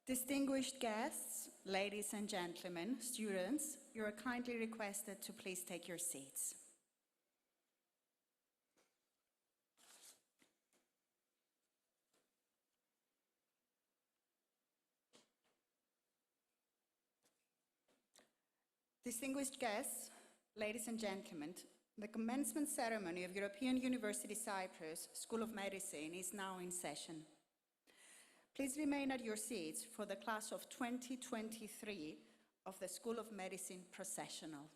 Distinguished guests, ladies and gentlemen, students, you are kindly requested to please take your seats. Distinguished guests, ladies and gentlemen, the commencement ceremony of European University Cyprus School of Medicine is now in session. Please remain at your seats for the class of 2023 of the School of Medicine processional.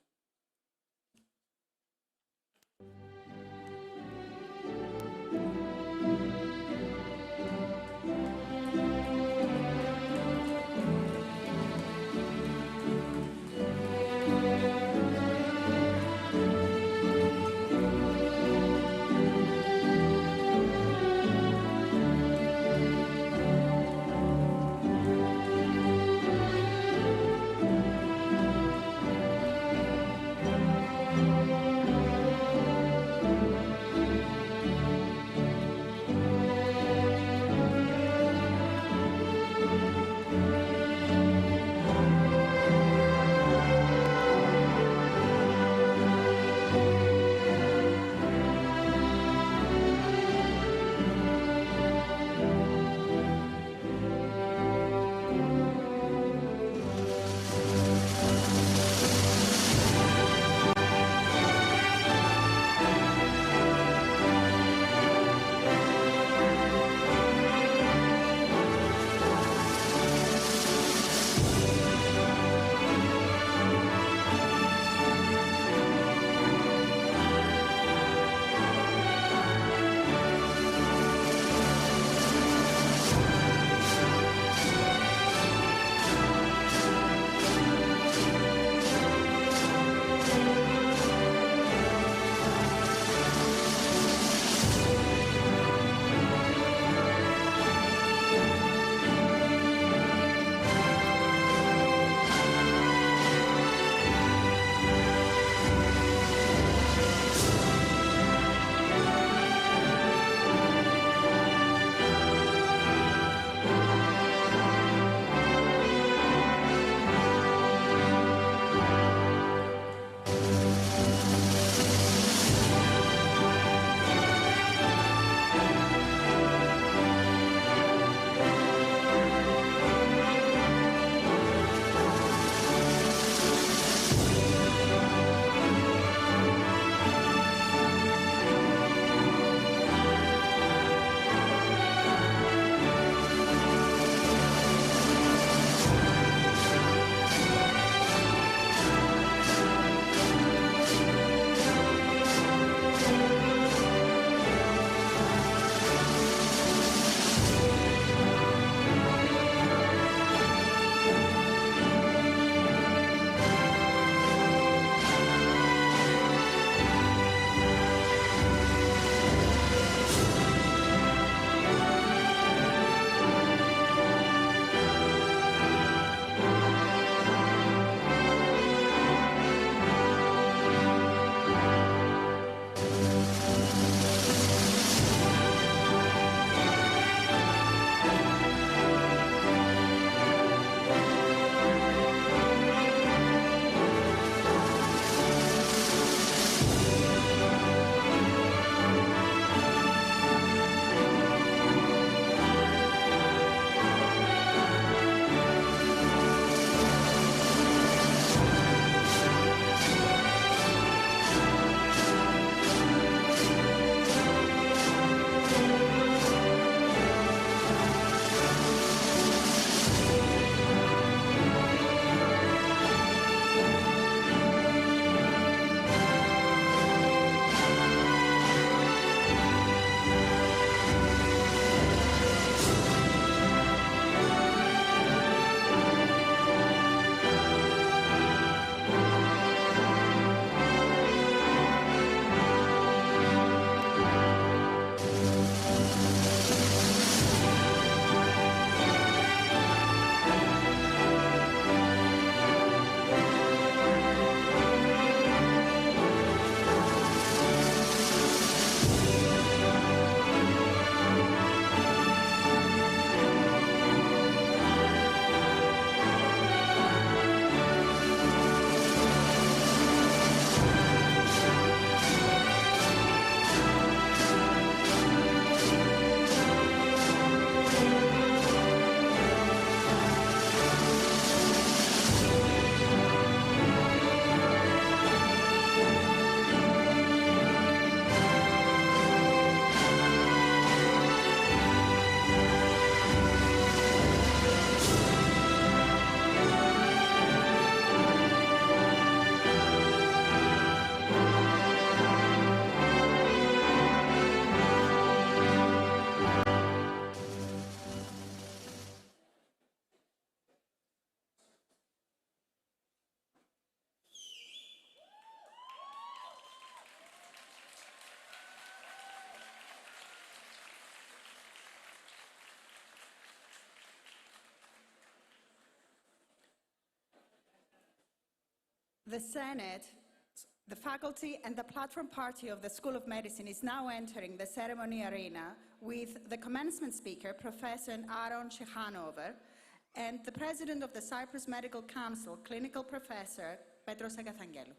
The Senate, the faculty and the platform party of the School of Medicine is now entering the ceremony arena with the commencement speaker, Professor Aaron Shehanover, and the President of the Cyprus Medical Council, Clinical Professor Petros Agathangelu.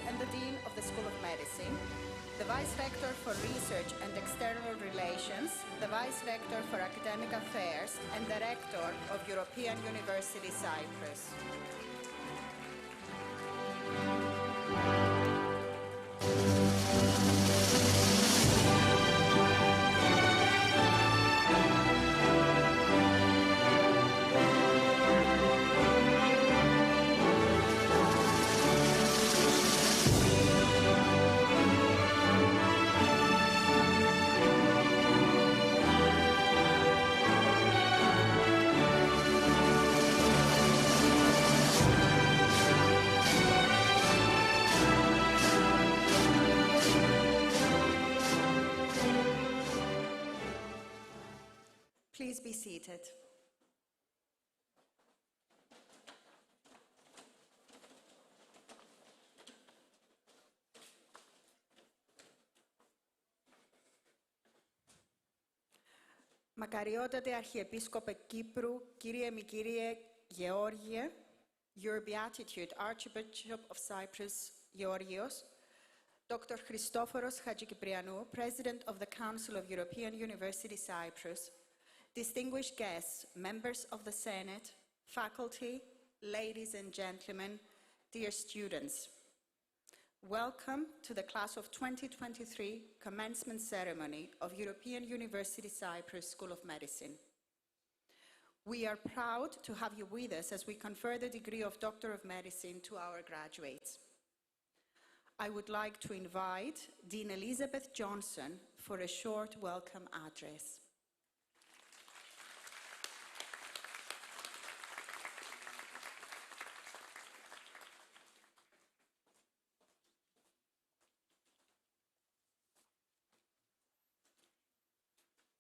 And the Dean of the School of Medicine, the Vice Rector for Research and External Relations, the Vice Rector for Academic Affairs, and the Rector of European University Cyprus. Please be seated. Μακαριότατε Αρχιεπίσκοπε Κύπρου, Kyrie Mykyrie Georgie, Your Beatitude, Archbishop of Cyprus, Georgios, Dr. Christoforos Hadjikyprianou, President of the Council of European University Cyprus, distinguished guests, members of the Senate, faculty, ladies and gentlemen, dear students. Welcome to the Class of 2023 Commencement Ceremony of European University Cyprus School of Medicine. We are proud to have you with us as we confer the degree of Doctor of Medicine to our graduates. I would like to invite Dean Elizabeth Johnson for a short welcome address.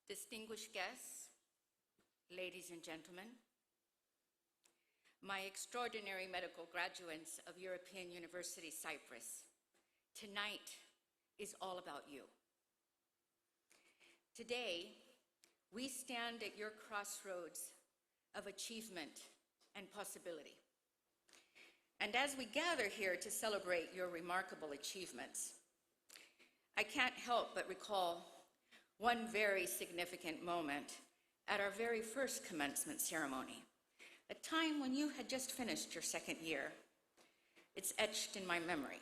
Distinguished guests, ladies and gentlemen, my extraordinary medical graduates of European University Cyprus, tonight is all about you. Today, we stand at your crossroads of achievement and possibility. And as we gather here to celebrate your remarkable achievements, I can't help but recall one very significant moment at our very first commencement ceremony, a time when you had just finished your second year. It's etched in my memory.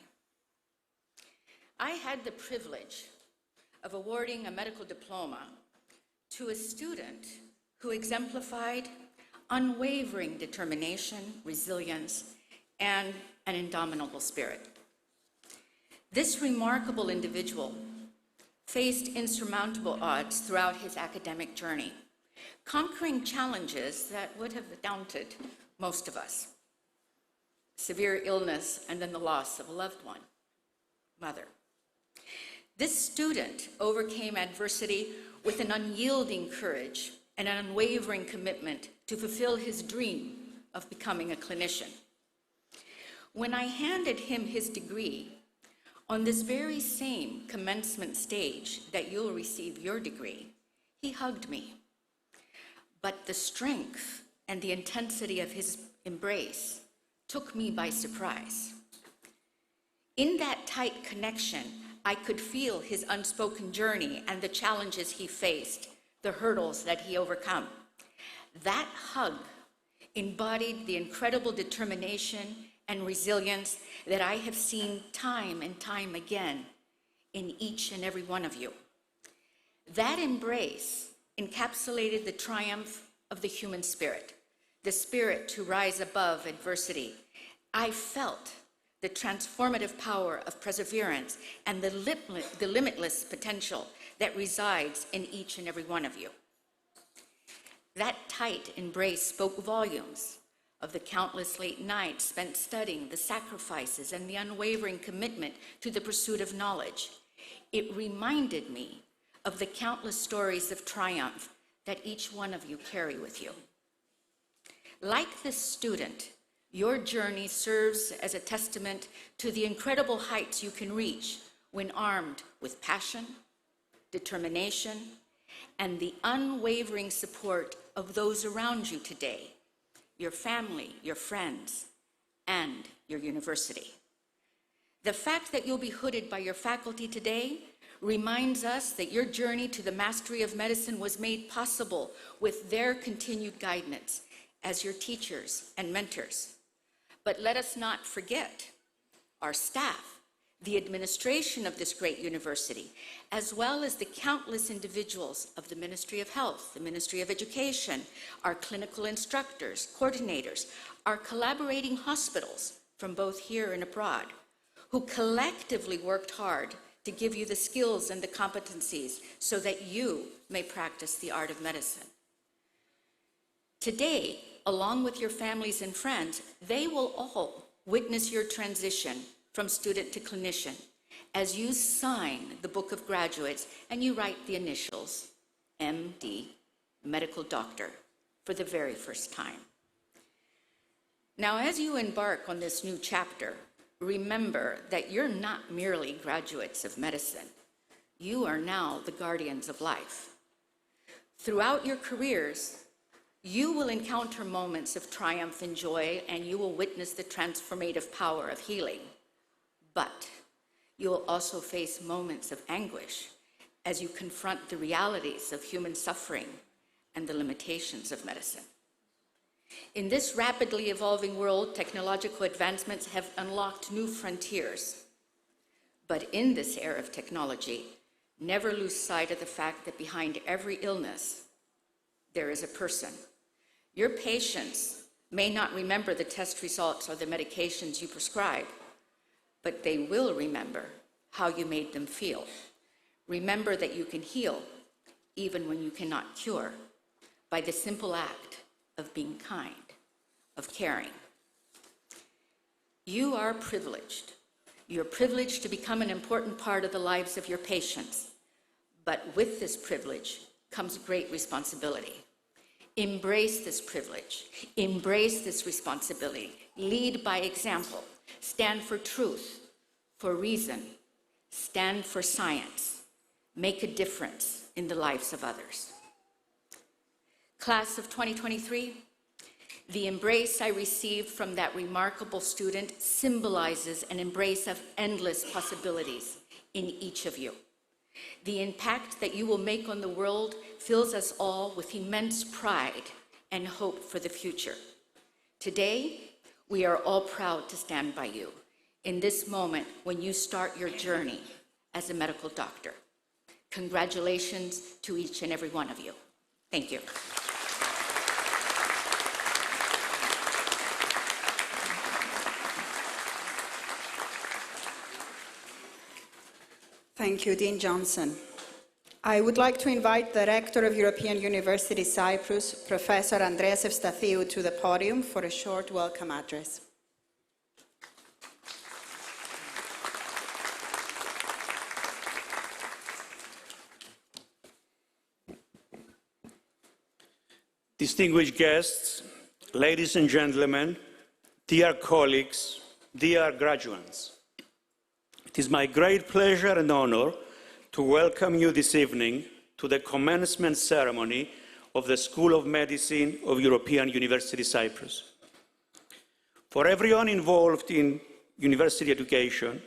I had the privilege of awarding a medical diploma to a student who exemplified unwavering determination, resilience, and an indomitable spirit. This remarkable individual faced insurmountable odds throughout his academic journey, conquering challenges that would have daunted most of us. Severe illness and then the loss of a loved one, mother. This student overcame adversity with an unyielding courage and an unwavering commitment to fulfill his dream of becoming a clinician. When I handed him his degree, on this very same commencement stage that you'll receive your degree, he hugged me. But the strength and the intensity of his embrace took me by surprise. In that tight connection, I could feel his unspoken journey and the challenges he faced, the hurdles that he overcome. That hug embodied the incredible determination and resilience that I have seen time and time again in each and every one of you. That embrace encapsulated the triumph of the human spirit, the spirit to rise above adversity. I felt the transformative power of perseverance and the limitless potential that resides in each and every one of you. That tight embrace spoke volumes of the countless late nights spent studying, the sacrifices, and the unwavering commitment to the pursuit of knowledge. It reminded me of the countless stories of triumph that each one of you carry with you. Like this student, your journey serves as a testament to the incredible heights you can reach when armed with passion, determination, and the unwavering support of those around you today, your family, your friends, and your university. The fact that you'll be hooded by your faculty today reminds us that your journey to the mastery of medicine was made possible with their continued guidance as your teachers and mentors. But let us not forget our staff, the administration of this great university, as well as the countless individuals of the Ministry of Health, the Ministry of Education, our clinical instructors, coordinators, our collaborating hospitals from both here and abroad, who collectively worked hard to give you the skills and the competencies so that you may practice the art of medicine. Today, along with your families and friends, they will all witness your transition from student to clinician as you sign the Book of Graduates and you write the initials, MD, medical doctor, for the very first time. Now, as you embark on this new chapter, remember that you're not merely graduates of medicine. You are now the guardians of life. Throughout your careers, you will encounter moments of triumph and joy, and you will witness the transformative power of healing. But you will also face moments of anguish as you confront the realities of human suffering and the limitations of medicine. In this rapidly evolving world, technological advancements have unlocked new frontiers. But in this era of technology, never lose sight of the fact that behind every illness, there is a person. Your patients may not remember the test results or the medications you prescribe, but they will remember how you made them feel. Remember that you can heal even when you cannot cure by the simple act of being kind, of caring. You are privileged. You're privileged to become an important part of the lives of your patients. But with this privilege comes great responsibility. Embrace this privilege. Embrace this responsibility. Lead by example. Stand for truth, for reason. Stand for science. Make a difference in the lives of others. Class of 2023, the embrace I received from that remarkable student symbolizes an embrace of endless possibilities in each of you. The impact that you will make on the world fills us all with immense pride and hope for the future. Today, we are all proud to stand by you in this moment when you start your journey as a medical doctor. Congratulations to each and every one of you. Thank you. Thank you, Dean Johnson. I would like to invite the Rector of European University Cyprus, Professor Andreas Evstathiou, to the podium for a short welcome address. Distinguished guests, ladies and gentlemen, dear colleagues, dear graduands, it is my great pleasure and honor to welcome you this evening to the commencement ceremony of the School of Medicine of European University Cyprus. For everyone involved in university education,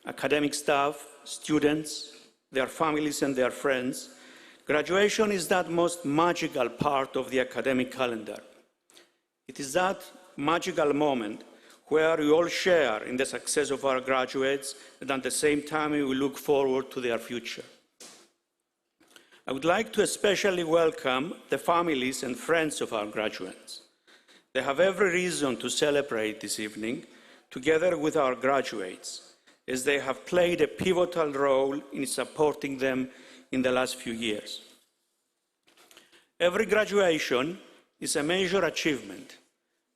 academic staff, students, their families and their friends, graduation is that most magical part of the academic calendar. It is that magical moment where we all share in the success of our graduates and at the same time we look forward to their future. I would like to especially welcome the families and friends of our graduates. They have every reason to celebrate this evening together with our graduates, as they have played a pivotal role in supporting them in the last few years. Every graduation is a major achievement,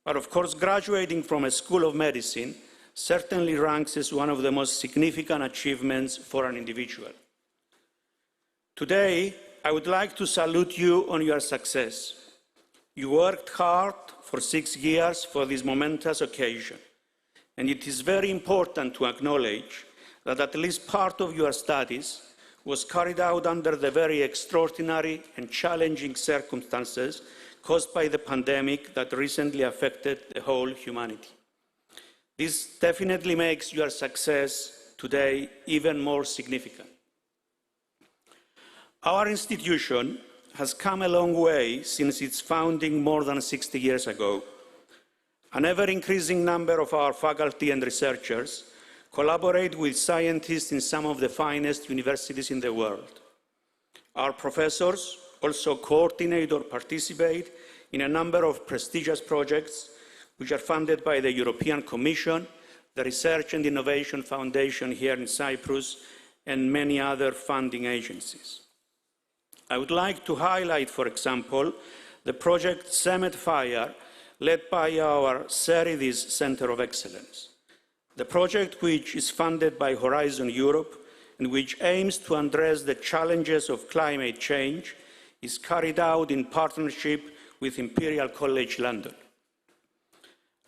but of course graduating from a School of Medicine certainly ranks as one of the most significant achievements for an individual. Today, I would like to salute you on your success. You worked hard for 6 years for this momentous occasion, and it is very important to acknowledge that at least part of your studies was carried out under the very extraordinary and challenging circumstances caused by the pandemic that recently affected the whole humanity. This definitely makes your success today even more significant. Our institution has come a long way since its founding more than 60 years ago. An ever-increasing number of our faculty and researchers collaborate with scientists in some of the finest universities in the world. Our professors also coordinate or participate in a number of prestigious projects which are funded by the European Commission, the Research and Innovation Foundation here in Cyprus, and many other funding agencies. I would like to highlight, for example, the project Summit Fire, led by our CERIDIS Center of Excellence. The project, which is funded by Horizon Europe and which aims to address the challenges of climate change, is carried out in partnership with Imperial College London.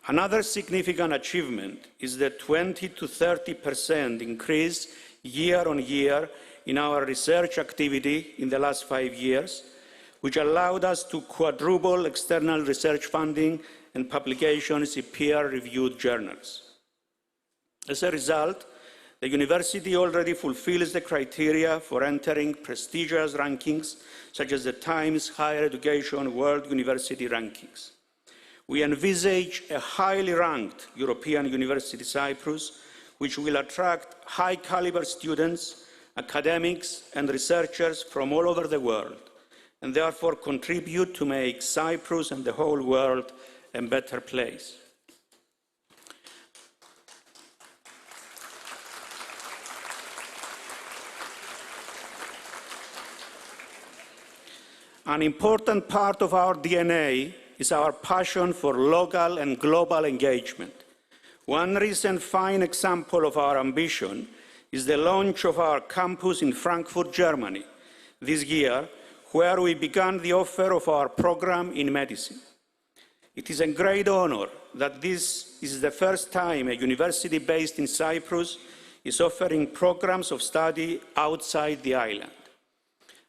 Another significant achievement is the 20 to 30% increase year on year in our research activity in the last 5 years, which allowed us to quadruple external research funding and publications in peer-reviewed journals. As a result, the university already fulfills the criteria for entering prestigious rankings, such as the Times Higher Education World University Rankings. We envisage a highly ranked European University Cyprus, which will attract high-caliber students, academics, and researchers from all over the world, and therefore contribute to make Cyprus and the whole world a better place. An important part of our DNA is our passion for local and global engagement. One recent fine example of our ambition is the launch of our campus in Frankfurt, Germany, this year, where we began the offer of our program in medicine. It is a great honor that this is the first time a university based in Cyprus is offering programs of study outside the island.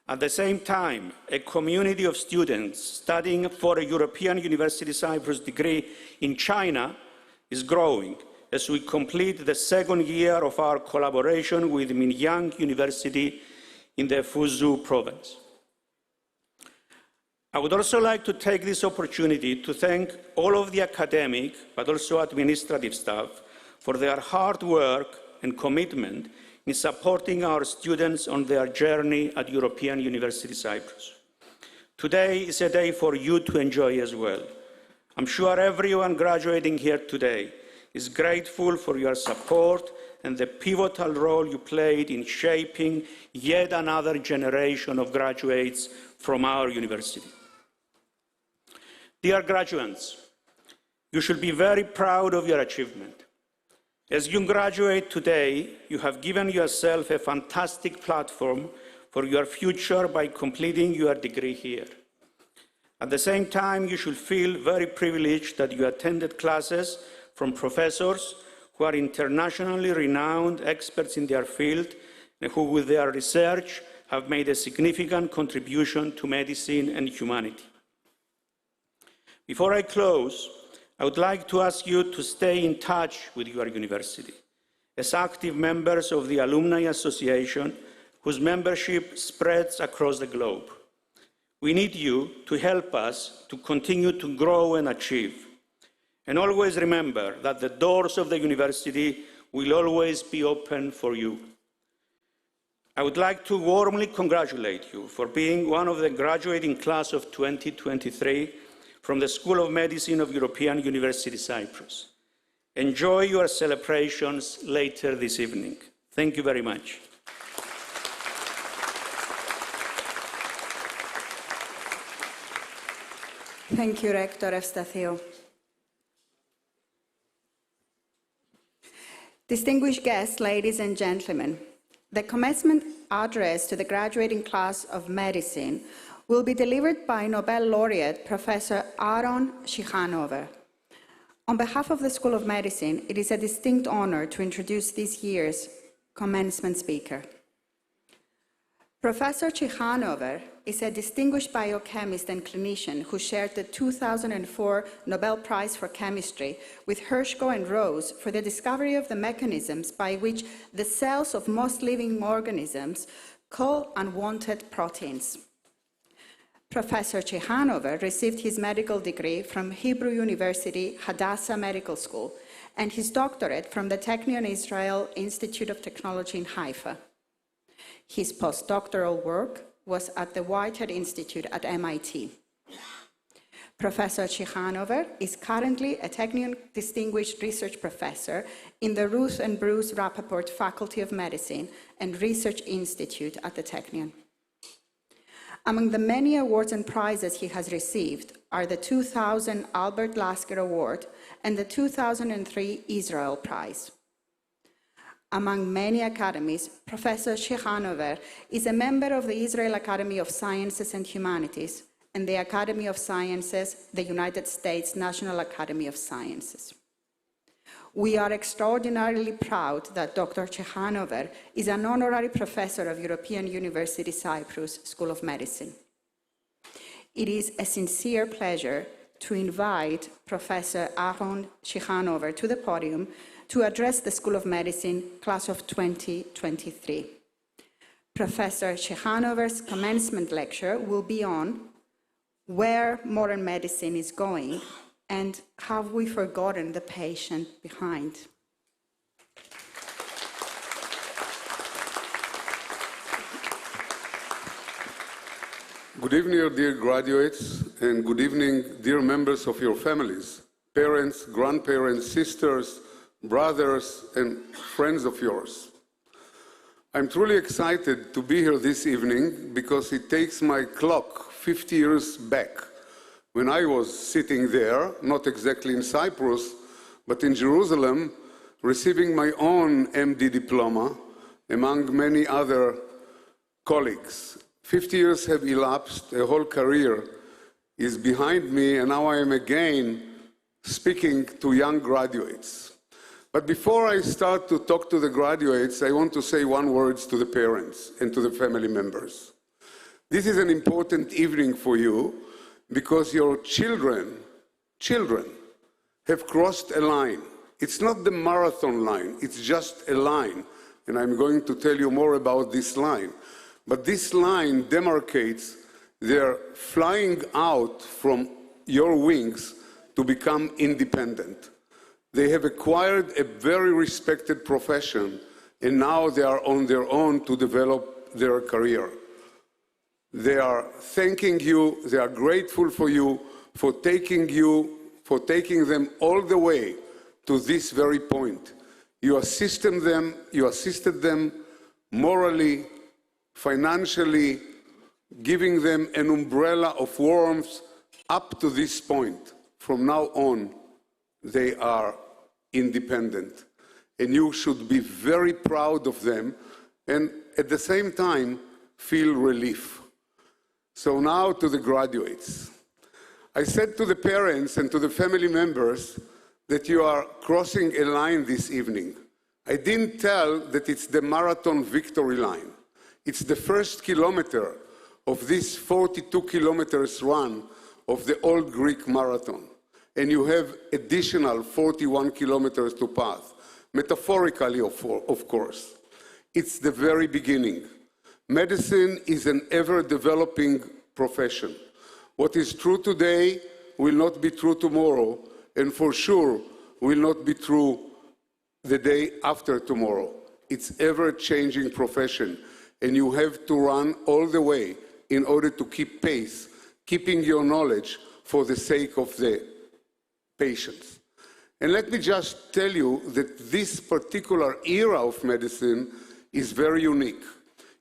At the same time, a community of students studying for a European University Cyprus degree in China is growing as we complete the second year of our collaboration with Minyang University in the Fuzhou province. I would also like to take this opportunity to thank all of the academic, but also administrative staff, for their hard work and commitment in supporting our students on their journey at European University Cyprus. Today is a day for you to enjoy as well. I'm sure everyone graduating here today is grateful for your support and the pivotal role you played in shaping yet another generation of graduates from our university. Dear graduates, you should be very proud of your achievement. As you graduate today, you have given yourself a fantastic platform for your future by completing your degree here. At the same time, you should feel very privileged that you attended classes from professors who are internationally renowned experts in their field and who, with their research, have made a significant contribution to medicine and humanity. Before I close, I would like to ask you to stay in touch with your university as active members of the Alumni Association, whose membership spreads across the globe. We need you to help us to continue to grow and achieve. And always remember that the doors of the university will always be open for you. I would like to warmly congratulate you for being one of the graduating class of 2023 from the School of Medicine of European University Cyprus. Enjoy your celebrations later this evening. Thank you very much. Thank you, Rector Evstathio. Distinguished guests, ladies and gentlemen, the commencement address to the graduating class of medicine will be delivered by Nobel laureate Professor Aaron Shihanover. On behalf of the School of Medicine, it is a distinct honor to introduce this year's commencement speaker. Professor Shihanover is a distinguished biochemist and clinician who shared the 2004 Nobel Prize for Chemistry with Hershko and Rose for the discovery of the mechanisms by which the cells of most living organisms call unwanted proteins. Professor Shihanover received his medical degree from Hebrew University Hadassah Medical School and his doctorate from the Technion Israel Institute of Technology in Haifa. His postdoctoral work was at the Whitehead Institute at MIT. Professor Shihanover is currently a Technion Distinguished Research Professor in the Ruth and Bruce Rappaport Faculty of Medicine and Research Institute at the Technion. Among the many awards and prizes he has received are the 2000 Albert Lasker Award and the 2003 Israel Prize. Among many academies, Professor Shihanover is a member of the Israel Academy of Sciences and Humanities and the Academy of Sciences, the United States National Academy of Sciences. We are extraordinarily proud that Dr. Shihanover is an honorary professor of European University Cyprus School of Medicine. It is a sincere pleasure to invite Professor Aaron Shihanover to the podium to address the School of Medicine class of 2023. Professor Shihanover's commencement lecture will be on where modern medicine is going and have we forgotten the patient behind. Good evening, dear graduates, and good evening, dear members of your families, parents, grandparents, sisters, brothers, and friends of yours. I'm truly excited to be here this evening because it takes my clock 50 years back when I was sitting there, not exactly in Cyprus, but in Jerusalem, receiving my own MD diploma among many other colleagues. 50 years have elapsed, a whole career is behind me, and now I am again speaking to young graduates. But before I start to talk to the graduates, I want to say one word to the parents and to the family members. This is an important evening for you because your children have crossed a line. It's not the marathon line, it's just a line. And I'm going to tell you more about this line. But this line demarcates their flying out from your wings to become independent. They have acquired a very respected profession, and now they are on their own to develop their career. They are thanking you, they are grateful for you, for taking them all the way to this very point. You assisted them morally, financially, giving them an umbrella of warmth up to this point. From now on, they are independent. And you should be very proud of them and at the same time feel relief. So now to the graduates. I said to the parents and to the family members that you are crossing a line this evening. I didn't tell that it's the marathon victory line. It's the first kilometer of this 42 kilometers run of the old Greek marathon. And you have additional 41 kilometers to pass, metaphorically, of course. It's the very beginning. Medicine is an ever-developing profession. What is true today will not be true tomorrow, and for sure will not be true the day after tomorrow. It's ever-changing profession, and you have to run all the way in order to keep pace, keeping your knowledge for the sake of the patients. And let me just tell you that this particular era of medicine is very unique.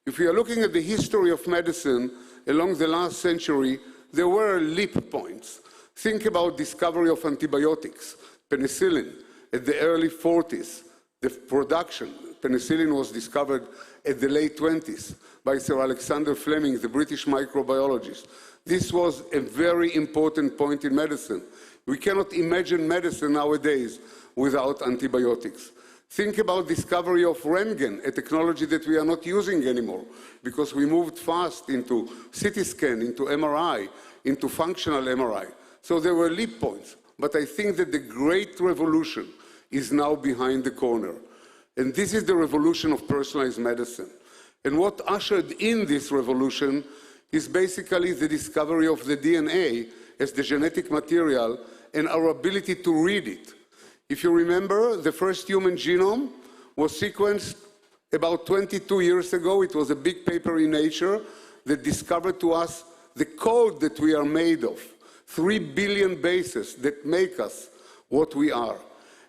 If we are looking at the history of medicine along the last century, there were leap points. Think about discovery of antibiotics, penicillin, at the early 40s. The production, penicillin was discovered at the late 20s by Sir Alexander Fleming, the British microbiologist. This was a very important point in medicine. We cannot imagine medicine nowadays without antibiotics. Think about discovery of Röntgen, a technology that we are not using anymore because we moved fast into CT scan, into MRI, into functional MRI. So there were leap points. But I think that the great revolution is now behind the corner. And this is the revolution of personalized medicine. And what ushered in this revolution is basically the discovery of the DNA as the genetic material and our ability to read it. If you remember, the first human genome was sequenced about 22 years ago. It was a big paper in Nature that discovered to us the code that we are made of, 3 billion bases that make us what we are.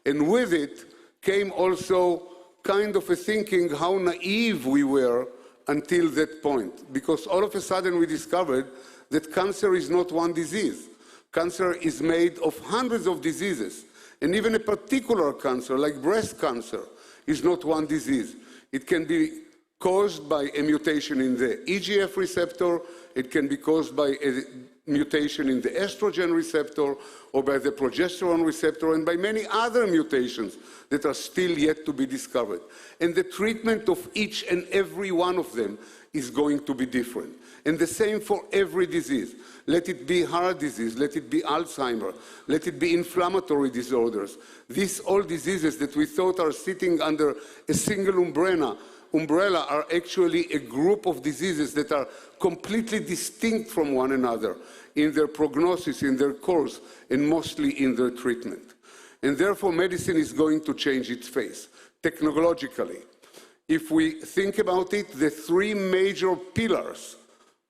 And with it came also kind of a thinking how naive we were until that point, because all of a sudden we discovered that cancer is not one disease. Cancer is made of hundreds of diseases, and even a particular cancer, like breast cancer, is not one disease. It can be caused by a mutation in the EGF receptor, it can be caused by a mutation in the estrogen receptor, or by the progesterone receptor, and by many other mutations that are still yet to be discovered. And the treatment of each and every one of them is going to be different. And the same for every disease. Let it be heart disease, let it be Alzheimer, let it be inflammatory disorders. These all diseases that we thought are sitting under a single umbrella are actually a group of diseases that are completely distinct from one another in their prognosis, in their course, and mostly in their treatment. And therefore, medicine is going to change its face, technologically. If we think about it, the three major pillars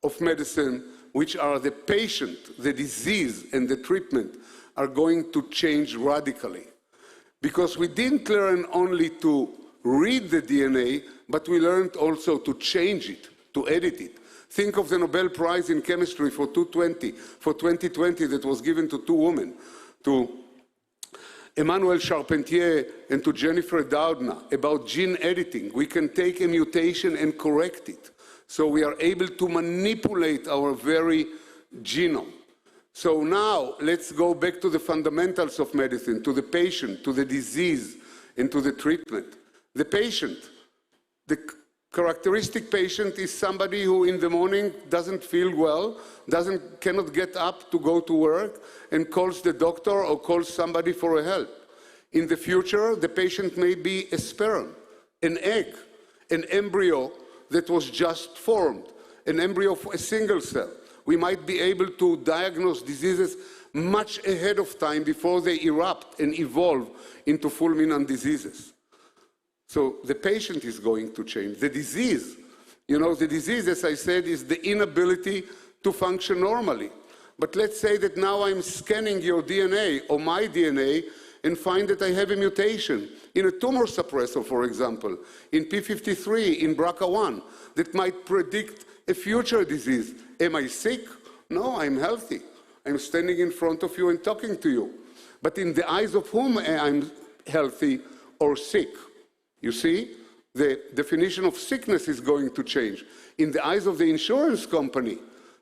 of medicine, which are the patient, the disease, and the treatment, are going to change radically. Because we didn't learn only to read the DNA, but we learned also to change it, to edit it. Think of the Nobel Prize in Chemistry for 2020 that was given to two women, to Emmanuelle Charpentier and to Jennifer Doudna, about gene editing. We can take a mutation and correct it. So we are able to manipulate our very genome. So now let's go back to the fundamentals of medicine, to the patient, to the disease, and to the treatment. The patient, the characteristic patient is somebody who in the morning doesn't feel well, cannot get up to go to work, and calls the doctor or calls somebody for help. In the future, the patient may be a sperm, an egg, an embryo that was just formed, an embryo of a single cell. We might be able to diagnose diseases much ahead of time before they erupt and evolve into fulminant diseases. So the patient is going to change. The disease, the disease, as I said, is the inability to function normally. But let's say that now I'm scanning your DNA or my DNA, and find that I have a mutation in a tumor suppressor, for example, in P53, in BRCA1, that might predict a future disease. Am I sick? No, I'm healthy. I'm standing in front of you and talking to you. But in the eyes of whom I'm healthy or sick? You see, the definition of sickness is going to change. In the eyes of the insurance company,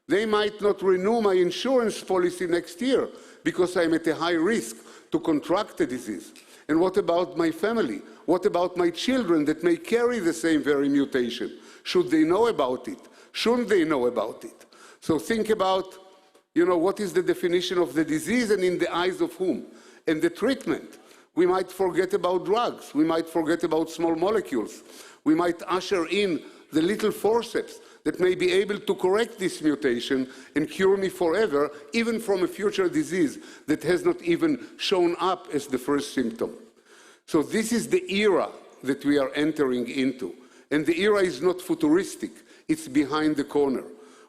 they might not renew my insurance policy next year because I'm at a high risk to contract a disease. And what about my family? What about my children that may carry the same very mutation? Should they know about it? Shouldn't they know about it? So think about, what is the definition of the disease and in the eyes of whom? And the treatment. We might forget about drugs. We might forget about small molecules. We might usher in the little forceps that may be able to correct this mutation and cure me forever, even from a future disease that has not even shown up as the first symptom. So this is the era that we are entering into. And the era is not futuristic. It's behind the corner.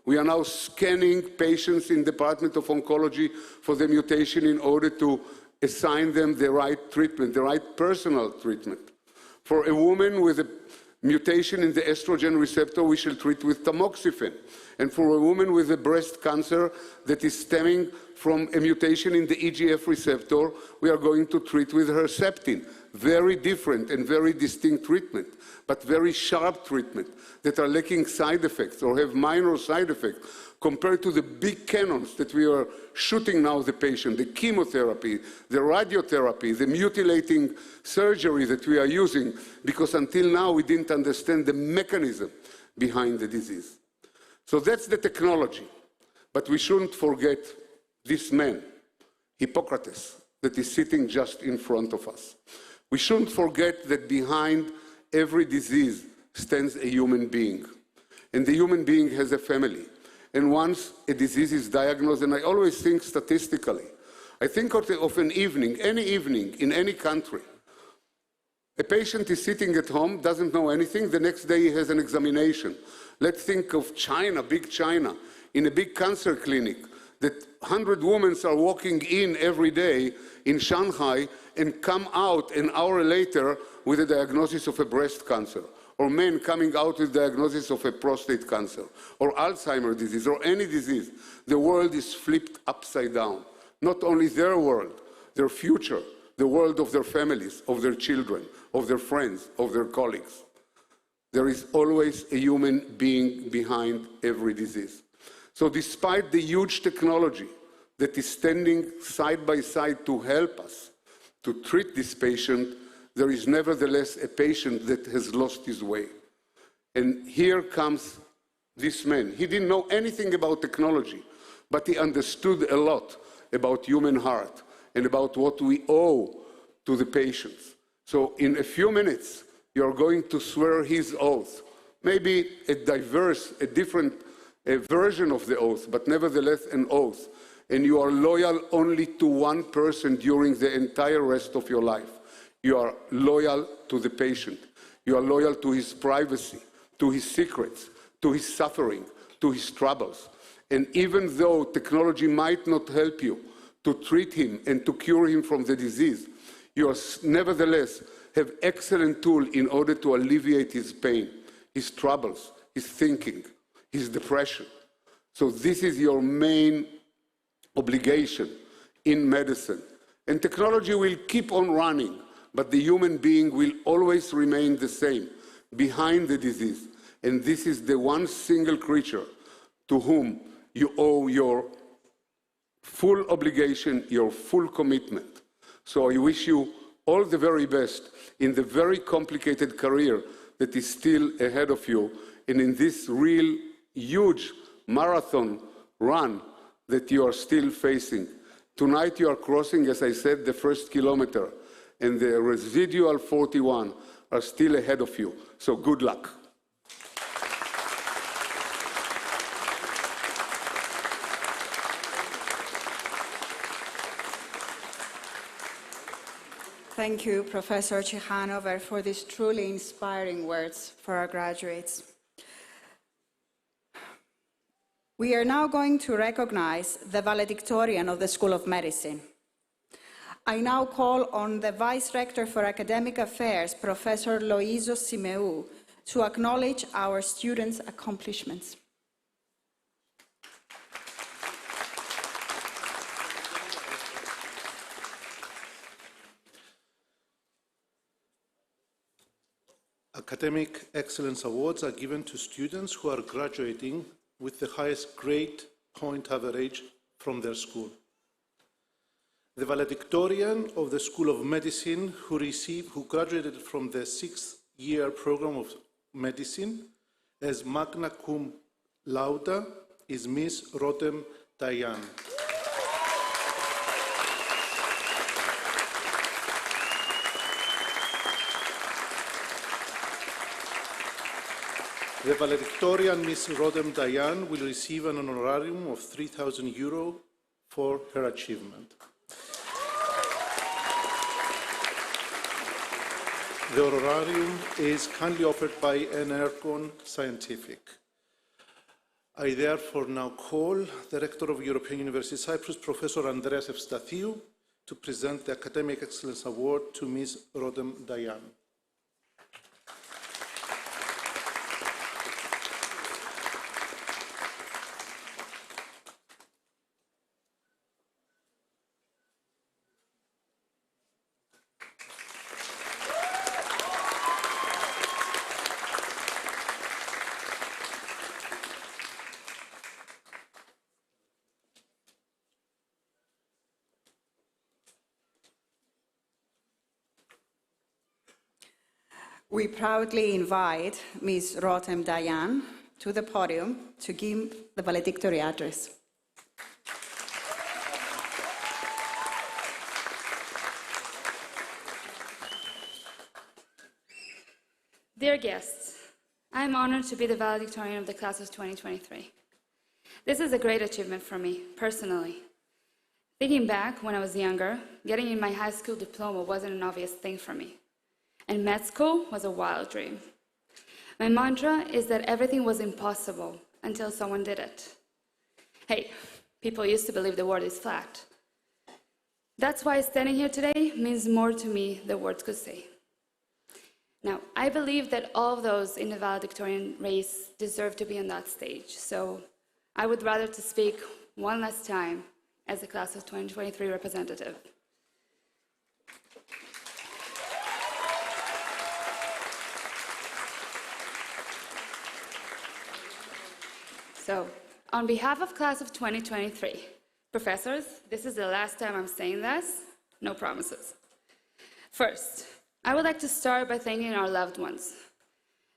We are now scanning patients in the Department of Oncology for the mutation in order to assign them the right treatment, the right personal treatment. For a woman with a mutation in the estrogen receptor, we shall treat with tamoxifen. And for a woman with a breast cancer that is stemming from a mutation in the EGF receptor, we are going to treat with Herceptin. Very different and very distinct treatment, but very sharp treatment that are lacking side effects or have minor side effects compared to the big cannons that we are shooting now the patient, the chemotherapy, the radiotherapy, the mutilating surgery that we are using, because until now we didn't understand the mechanism behind the disease. So that's the technology. But we shouldn't forget this man, Hippocrates, that is sitting just in front of us. We shouldn't forget that behind every disease stands a human being. And the human being has a family. And once a disease is diagnosed, and I always think statistically, I think of an evening, any evening in any country. A patient is sitting at home, doesn't know anything, the next day he has an examination. Let's think of China, big China, in a big cancer clinic, that 100 women are walking in every day in Shanghai and come out an hour later with a diagnosis of a breast cancer, or men coming out with diagnosis of a prostate cancer, or Alzheimer's disease, or any disease. The world is flipped upside down. Not only their world, their future, the world of their families, of their children, of their friends, of their colleagues. There is always a human being behind every disease. So despite the huge technology that is standing side by side to help us to treat this patient, there is nevertheless a patient that has lost his way. And here comes this man. He didn't know anything about technology, but he understood a lot about human heart and about what we owe to the patients. So in a few minutes, you're going to swear his oath, maybe a different version of the oath, but nevertheless an oath. And you are loyal only to one person during the entire rest of your life. You are loyal to the patient. You are loyal to his privacy, to his secrets, to his suffering, to his troubles. And even though technology might not help you to treat him and to cure him from the disease, you are nevertheless have excellent tool in order to alleviate his pain, his troubles, his thinking, his depression. So this is your main obligation in medicine. And technology will keep on running, but the human being will always remain the same, behind the disease. And this is the one single creature to whom you owe your full obligation, your full commitment. So I wish you all the very best in the very complicated career that is still ahead of you, and in this real huge marathon run that you are still facing. Tonight you are crossing, as I said, the first kilometer, and the residual 41 are still ahead of you. So good luck. Thank you, Professor Chihanover, for these truly inspiring words for our graduates. We are now going to recognize the valedictorian of the School of Medicine. I now call on the Vice Rector for Academic Affairs, Professor Loizos Simeou, to acknowledge our students' accomplishments. Academic Excellence Awards are given to students who are graduating with the highest grade point average from their school. The valedictorian of the School of Medicine who graduated from the 6th-year program of medicine as magna cum laude is Ms. Rotem Dayan. The valedictorian, Ms. Rodem Dayan, will receive an honorarium of €3,000 for her achievement. The honorarium is kindly offered by Energon Scientific. I therefore now call the Rector of European University Cyprus, Professor Andreas Evstathiou, to present the Academic Excellence Award to Ms. Rodem Dayan. We proudly invite Ms. Rotem Dayan to the podium to give the valedictory address. Dear guests, I am honored to be the valedictorian of the class of 2023. This is a great achievement for me, personally. Thinking back, when I was younger, getting in my high school diploma wasn't an obvious thing for me. And med school was a wild dream. My mantra is that everything was impossible until someone did it. Hey, people used to believe the world is flat. That's why standing here today means more to me than words could say. Now, I believe that all of those in the valedictorian race deserve to be on that stage, so I would rather to speak one last time as the class of 2023 representative. So, on behalf of class of 2023, professors, this is the last time I'm saying this, no promises. First, I would like to start by thanking our loved ones.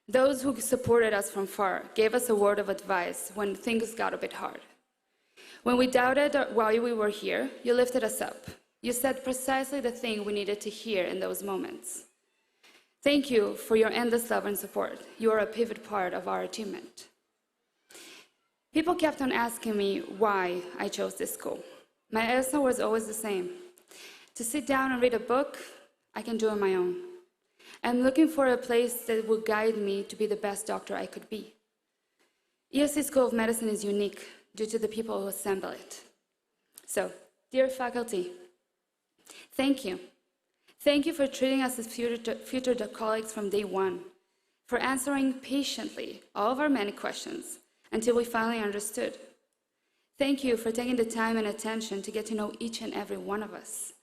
Those who supported us from far, gave us a word of advice when things got a bit hard. When we doubted why we were here, you lifted us up. You said precisely the thing we needed to hear in those moments. Thank you for your endless love and support. You are a pivot part of our achievement. People kept on asking me why I chose this school. My answer was always the same. To sit down and read a book, I can do on my own. I'm looking for a place that will guide me to be the best doctor I could be. EUC School of Medicine is unique due to the people who assemble it. So, dear faculty, thank you. Thank you for treating us as future colleagues from day one, for answering patiently all of our many questions until we finally understood. Thank you for taking the time and attention to get to know each and every one of us,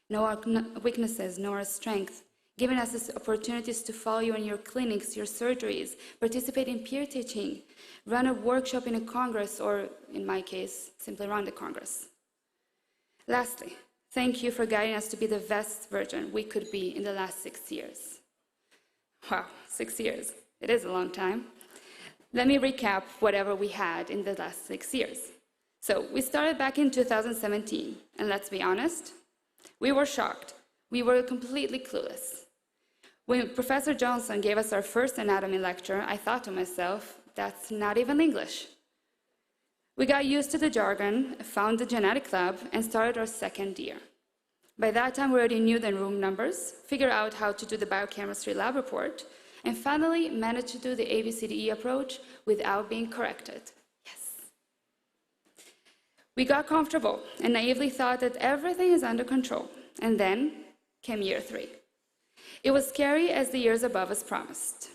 know our weaknesses, know our strengths, giving us these opportunities to follow you in your clinics, your surgeries, participate in peer teaching, run a workshop in a congress, or in my case, simply run the congress. Lastly, thank you for guiding us to be the best version we could be in the last 6 years. Wow, 6 years. It is a long time. Let me recap whatever we had in the last 6 years. So we started back in 2017, and let's be honest, we were shocked. We were completely clueless. When Professor Johnson gave us our first anatomy lecture, I thought to myself, that's not even English. We got used to the jargon, found the genetic lab, and started our second year. By that time, we already knew the room numbers, figured out how to do the biochemistry lab report, and finally managed to do the ABCDE approach without being corrected. Yes. We got comfortable and naively thought that everything is under control. And then came year 3. It was scary as the years above us promised.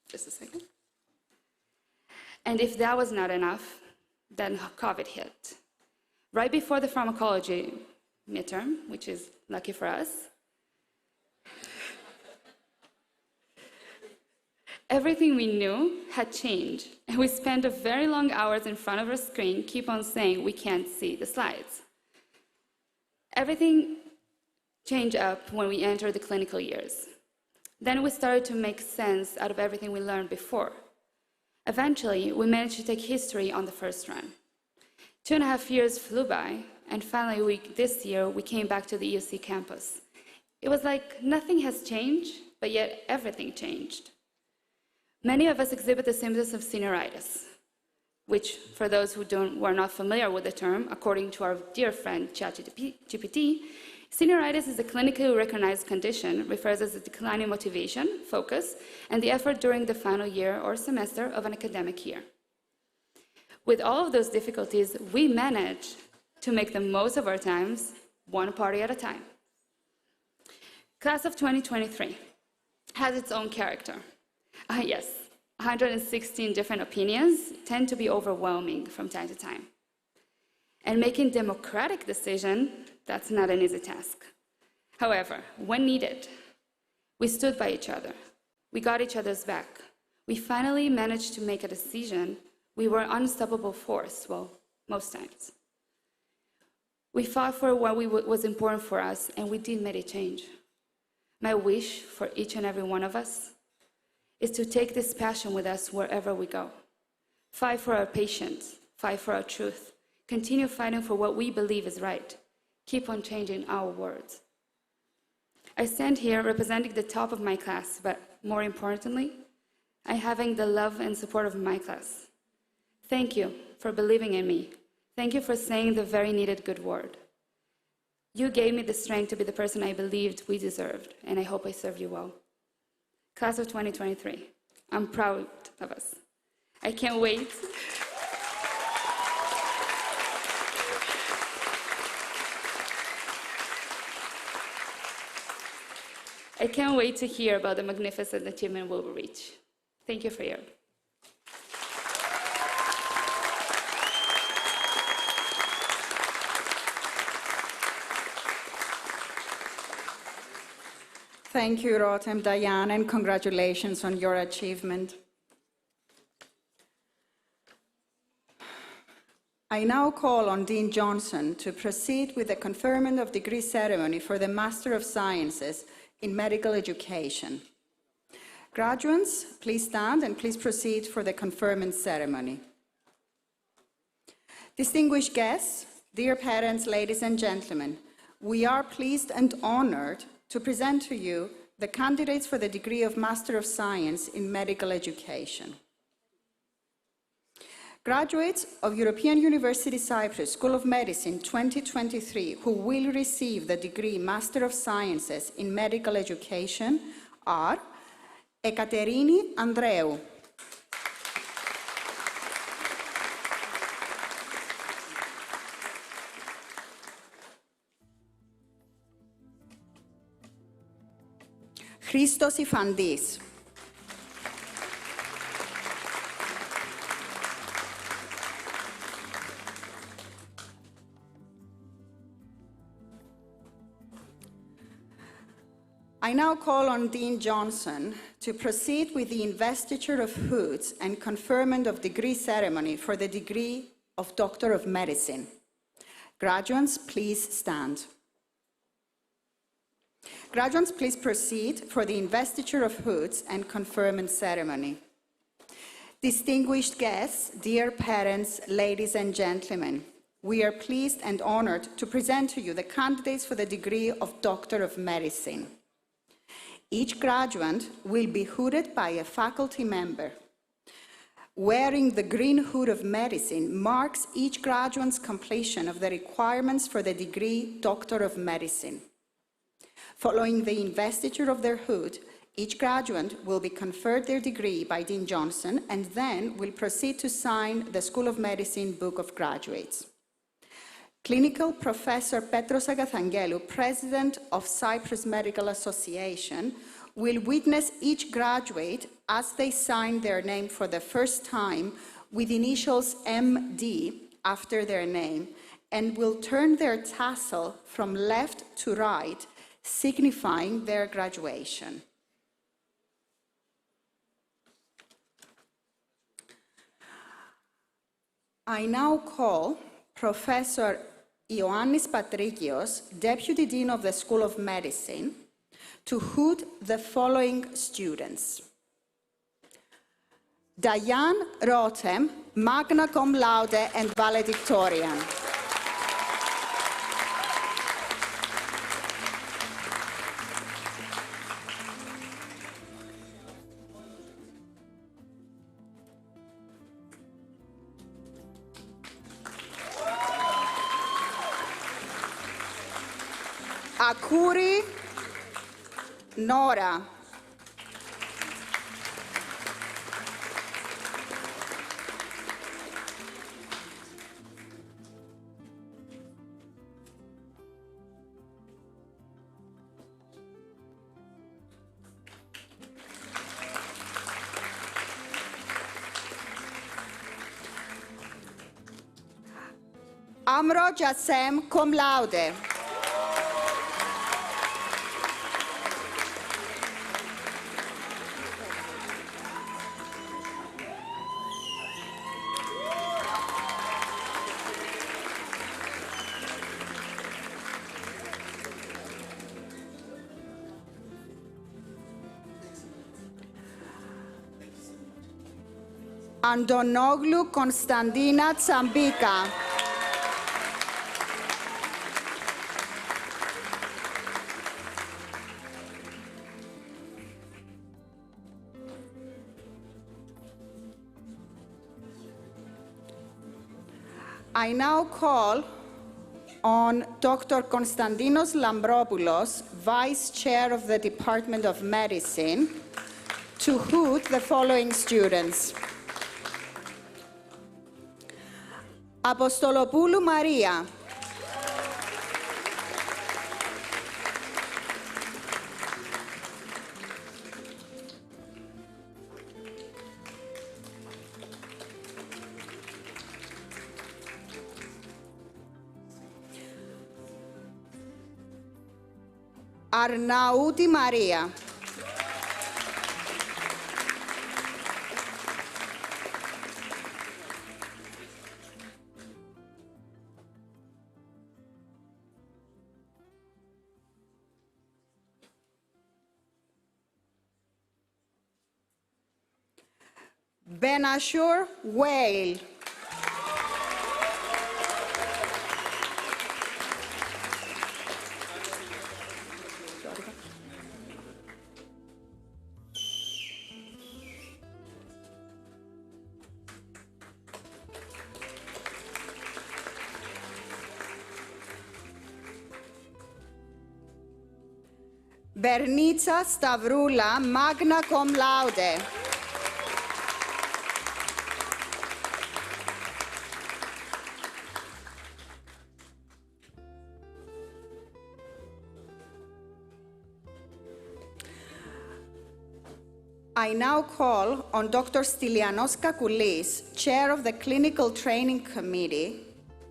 Just a second. And if that was not enough, then COVID hit. Right before the pharmacology midterm, which is lucky for us, everything we knew had changed, and we spent very long hours in front of our screen, keep on saying we can't see the slides. Everything changed up when we entered the clinical years. Then we started to make sense out of everything we learned before. Eventually, we managed to take history on the first run. 2.5 years flew by, and finally, this year, we came back to the EUC campus. It was like nothing has changed, but yet everything changed. Many of us exhibit the symptoms of senioritis, which, for those who are not familiar with the term, according to our dear friend ChatGPT, senioritis is a clinically recognized condition, refers as a decline in motivation, focus, and the effort during the final year or semester of an academic year. With all of those difficulties, we manage to make the most of our times, one party at a time. Class of 2023 has its own character. Yes, 116 different opinions tend to be overwhelming from time to time. And making democratic decisions, that's not an easy task. However, when needed, we stood by each other. We got each other's back. We finally managed to make a decision. We were an unstoppable force, well, most times. We fought for what was important for us, and we did make a change. My wish for each and every one of us is to take this passion with us wherever we go. Fight for our patients, fight for our truth, continue fighting for what we believe is right, keep on changing our words. I stand here representing the top of my class, but more importantly, I having the love and support of my class. Thank you for believing in me. Thank you for saying the very needed good word. You gave me the strength to be the person I believed we deserved, and I hope I served you well. Class of 2023, I'm proud of us. I can't wait. I can't wait to hear about the magnificent achievement we will reach. Thank you for your. Thank you, Rotem, Diane, and congratulations on your achievement. I now call on Dean Johnson to proceed with the conferment of degree ceremony for the Master of Sciences in Medical Education. Graduands, please stand and please proceed for the conferment ceremony. Distinguished guests, dear parents, ladies and gentlemen, we are pleased and honored to present to you the candidates for the degree of Master of Science in Medical Education. Graduates of European University Cyprus School of Medicine 2023 who will receive the degree Master of Sciences in Medical Education are Ekaterini Andreou, Christos Ifandis, I now call on Dean Johnson to proceed with the investiture of hoods and conferment of degree ceremony for the degree of Doctor of Medicine. Graduands, please stand. Graduands, please proceed for the investiture of hoods and conferment ceremony. Distinguished guests, dear parents, ladies and gentlemen, we are pleased and honored to present to you the candidates for the degree of Doctor of Medicine. Each graduand will be hooded by a faculty member. Wearing the green hood of medicine marks each graduand's completion of the requirements for the degree Doctor of Medicine. Following the investiture of their hood, each graduand will be conferred their degree by Dean Johnson and then will proceed to sign the School of Medicine Book of Graduates. Clinical Professor Petros Agathangelu, President of Cyprus Medical Association, will witness each graduate as they sign their name for the first time with initials MD after their name, and will turn their tassel from left to right, signifying their graduation. I now call Professor Ioannis Patrikios, Deputy Dean of the School of Medicine, to hood the following students. Diane Rotem, magna cum laude and valedictorian. Akuri Nora. Amro Jassem, cum laude. Antonoglu Konstantina Tsambika. I now call on Dr. Konstantinos Lambropoulos, Vice Chair of the Department of Medicine, to hood the following students. Apostolopoulou Maria. Arnauti Maria. Benashur Whale. Bernitsa Stavroula, magna cum laude. I now call on Dr. Stylianos Kakoulis, Chair of the Clinical Training Committee,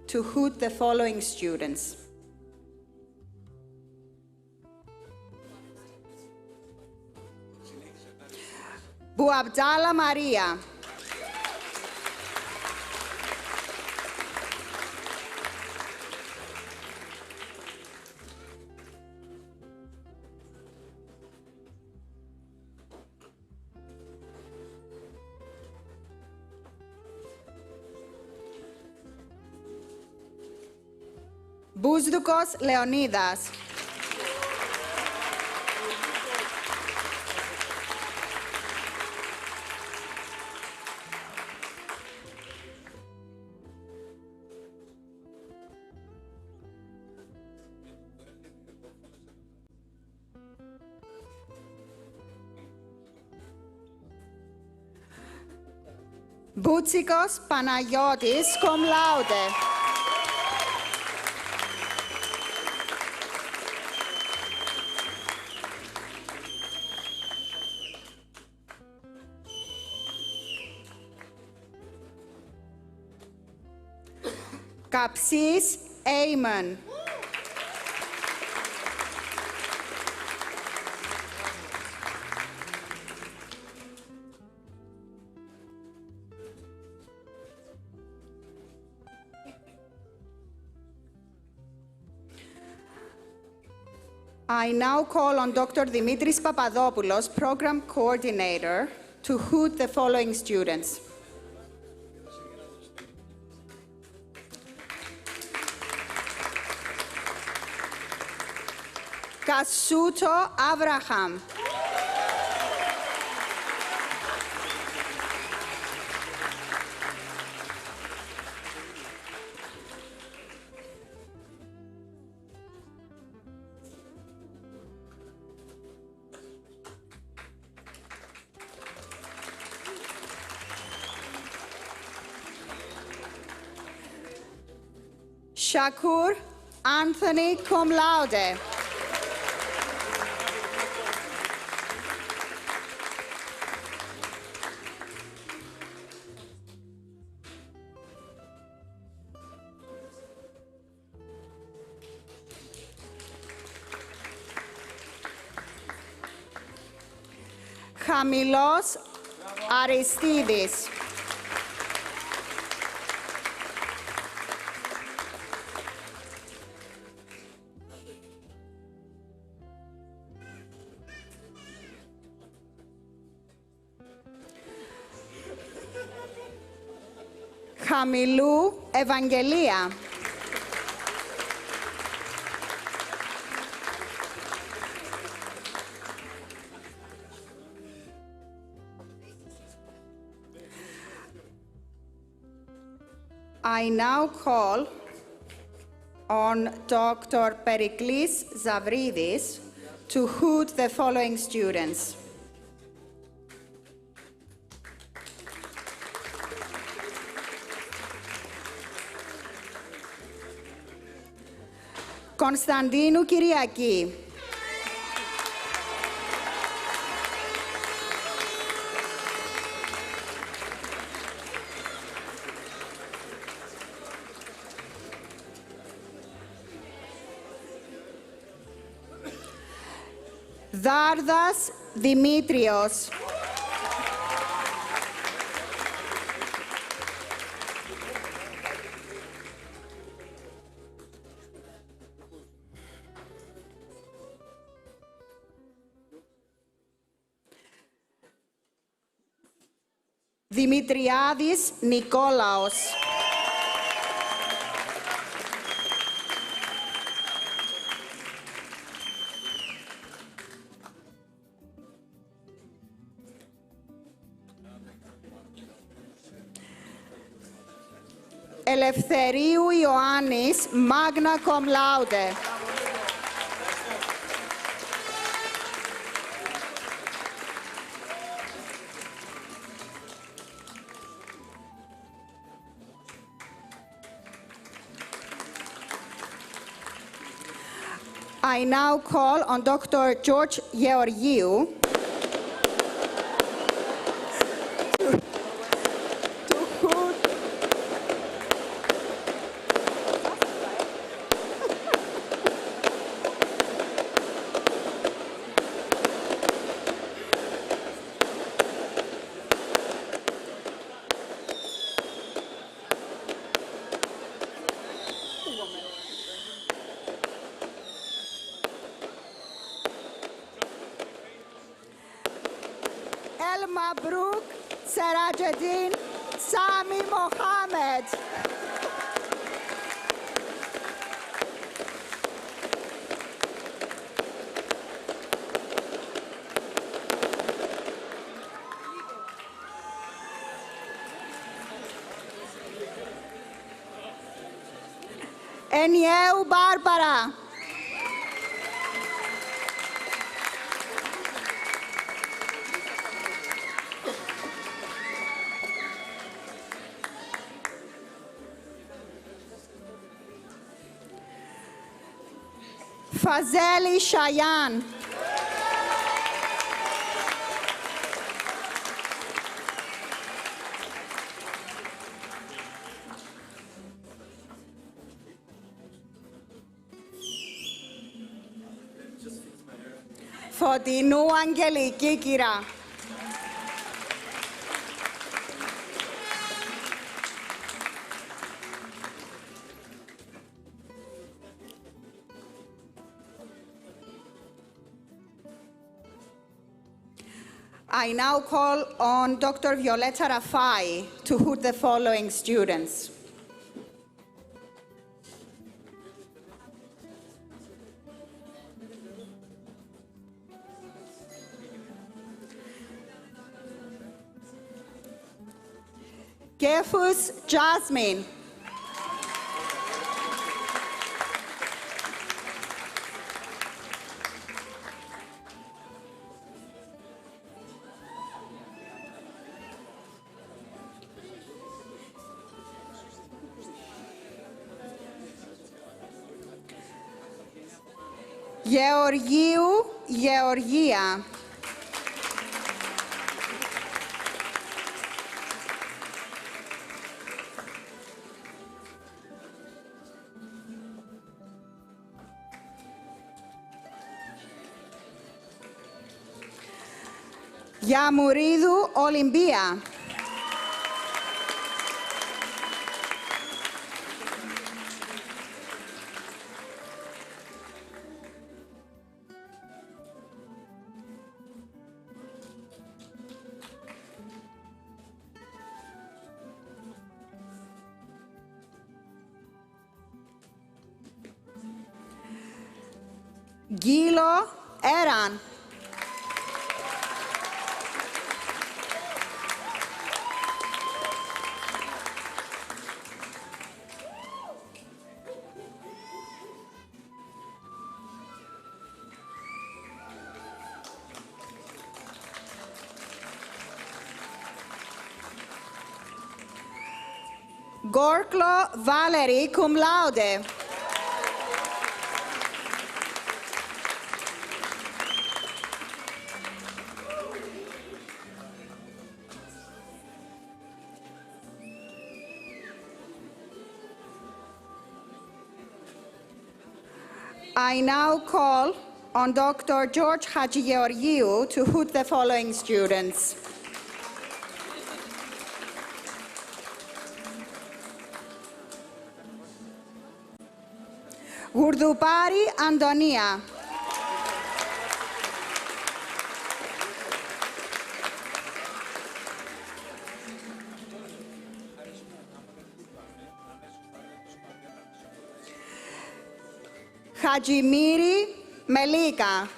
to hood the following students. Bouabdallah Maria. Bousdoukos Leonidas. Boutsikos Panagiotis, cum laude. Kapsis Amen. I now call on Dr. Dimitris Papadopoulos, Program Coordinator, to hoot the following students. Kasuto Abraham. Shakur Anthony, cum laude. Χαμηλός Αριστίδης. Χαμηλού Ευαγγελία. I now call on Dr. Periklis Zavridis to hoot the following students. Κωνσταντίνου Κυριακή. Δάρδας Δημήτριος. Δημητριάδης Νικόλαος. Ελευθερίου Ιωάννης, magna cum laude. I now call on Dr. George Georgiou to hoot El Mabruk Serajeddin Sami Mohammed. Enieu Barbara. Fazeli Shayan. Φωτεινού Αγγελική Κυρά. I now call on Dr. Violetta Rafai to hood the following students. Gefus Jasmine. Georgiou Georgia. Yamuridou Olympia. Gilo Eran. Gorklo Valerie, cum laude. I now call on Dr. George Hadjigeorgiou to hood the following students. Gourdoupari Antonia. Hajimiri Melika.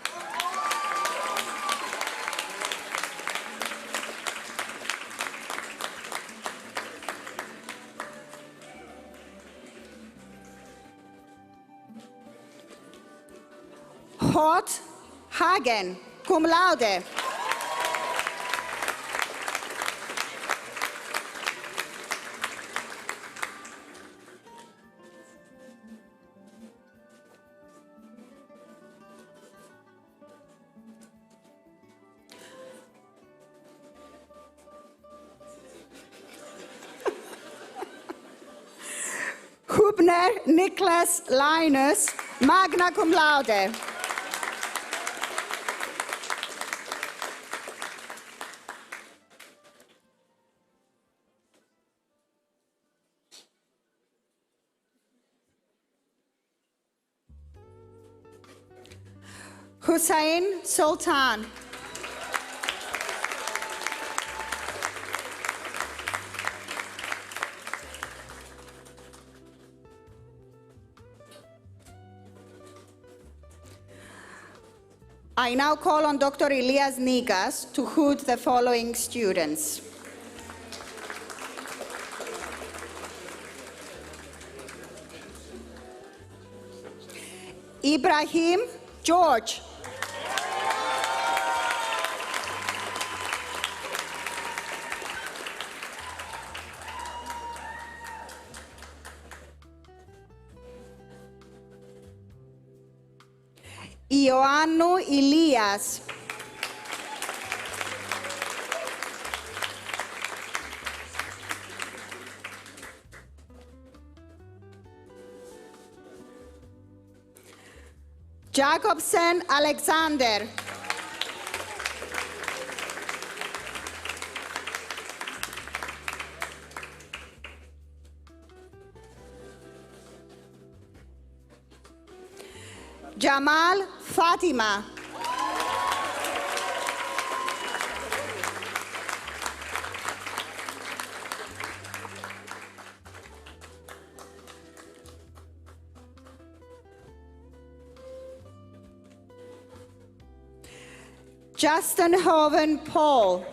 Hot Hagen, cum laude. Hubner Niklas Linus, magna cum laude. Hussein Sultan. I now call on Dr. Elias Nikas to hood the following students. Ibrahim George. Ioannou Ilias. Jacobsen Alexander. Jamal Fatima. Justin Hoven Paul.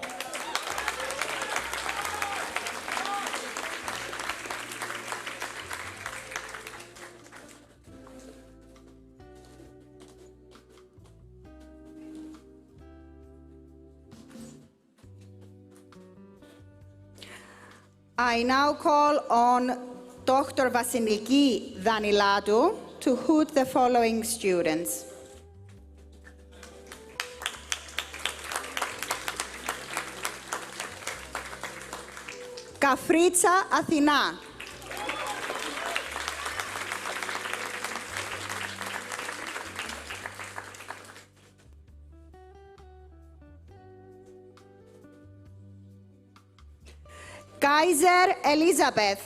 I now call on Dr. Vasiliki Daniladu to hoot the following students. Kafritsa Athina. Kaiser Elizabeth.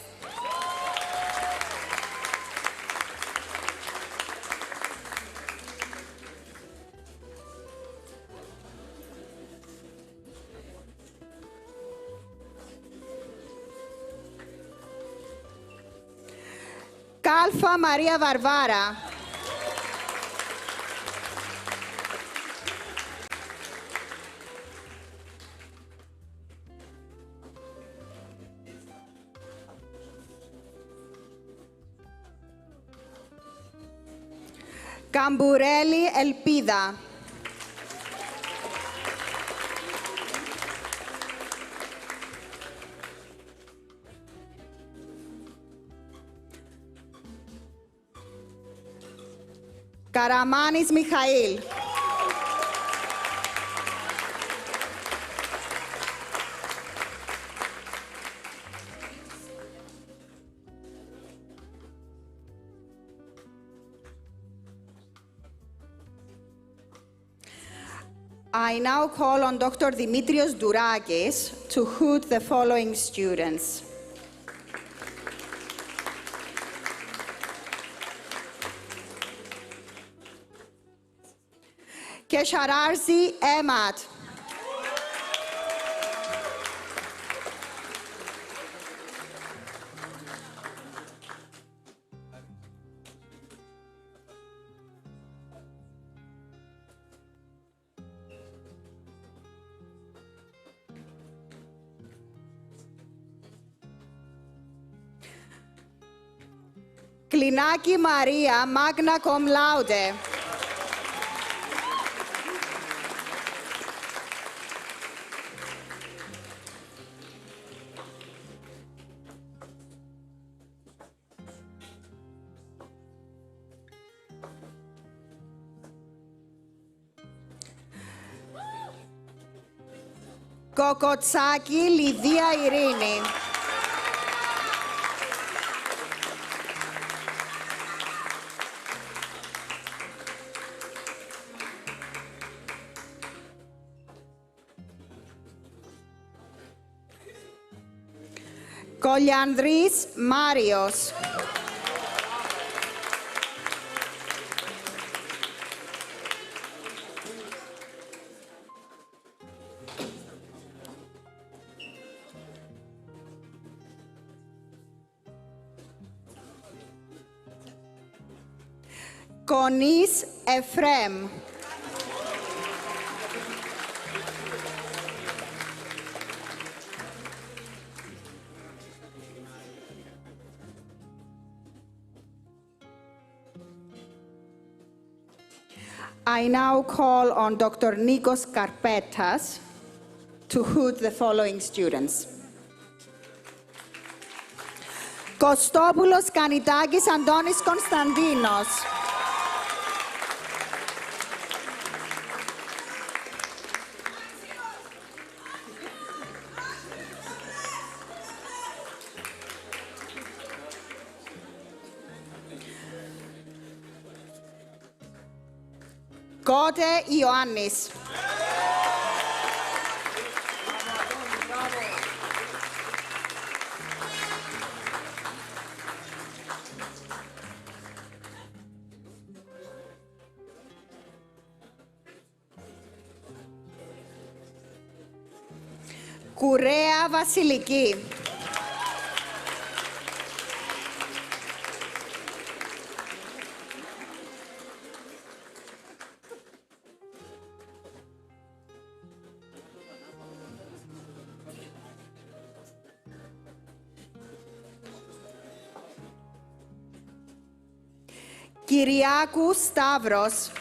Kalfa Maria Varvara. Καμπουρέλη Ελπίδα. Καραμάνης Μιχαήλ. I now call on Dr. Dimitrios Dourakis to hoot the following students. Keshararzi Emad. Κλινάκη Μαρία, magna cum laude. Κοκοτσάκη Λιδία Ειρήνη. Κολιανδρής Μάριος. Κονής Εφρέμ. I now call on Dr. Nikos Karpetas to hoot the following students. Κωστόπουλος Κανιτάκης Αντώνης Κωνσταντίνος. Κότε Ιωάννης. Κουρέα Βασιλική. Κυριάκου Σταύρος.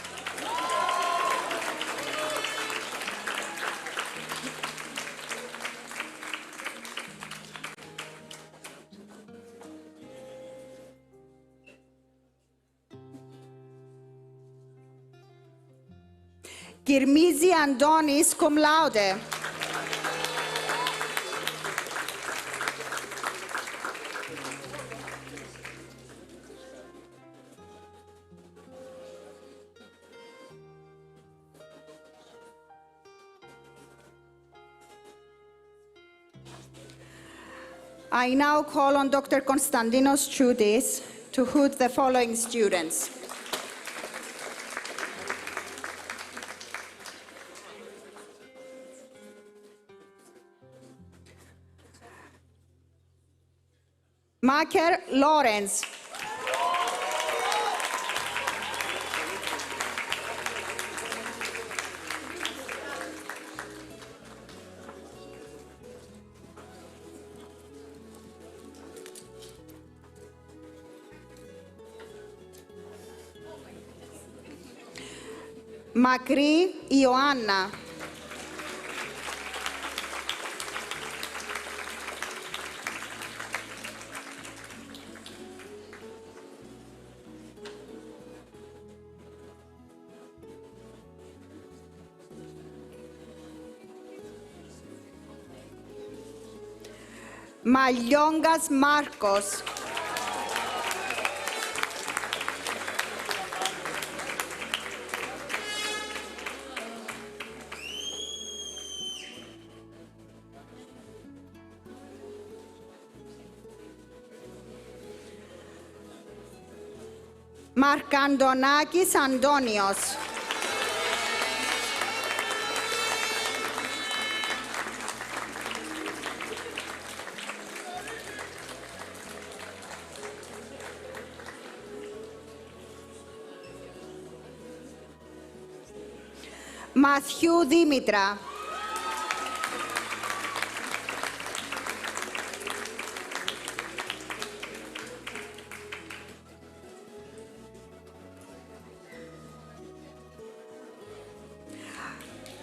Κυρμίζη Αντώνης, cum laude. I now call on Dr. Konstantinos Choudis to hood the following students. Maker Lawrence. Μακρύ Ιωάννα. Μαλιόγκας Μάρκος. Μαρκαντονάκης Αντώνιος. Μαθιού Δήμητρα.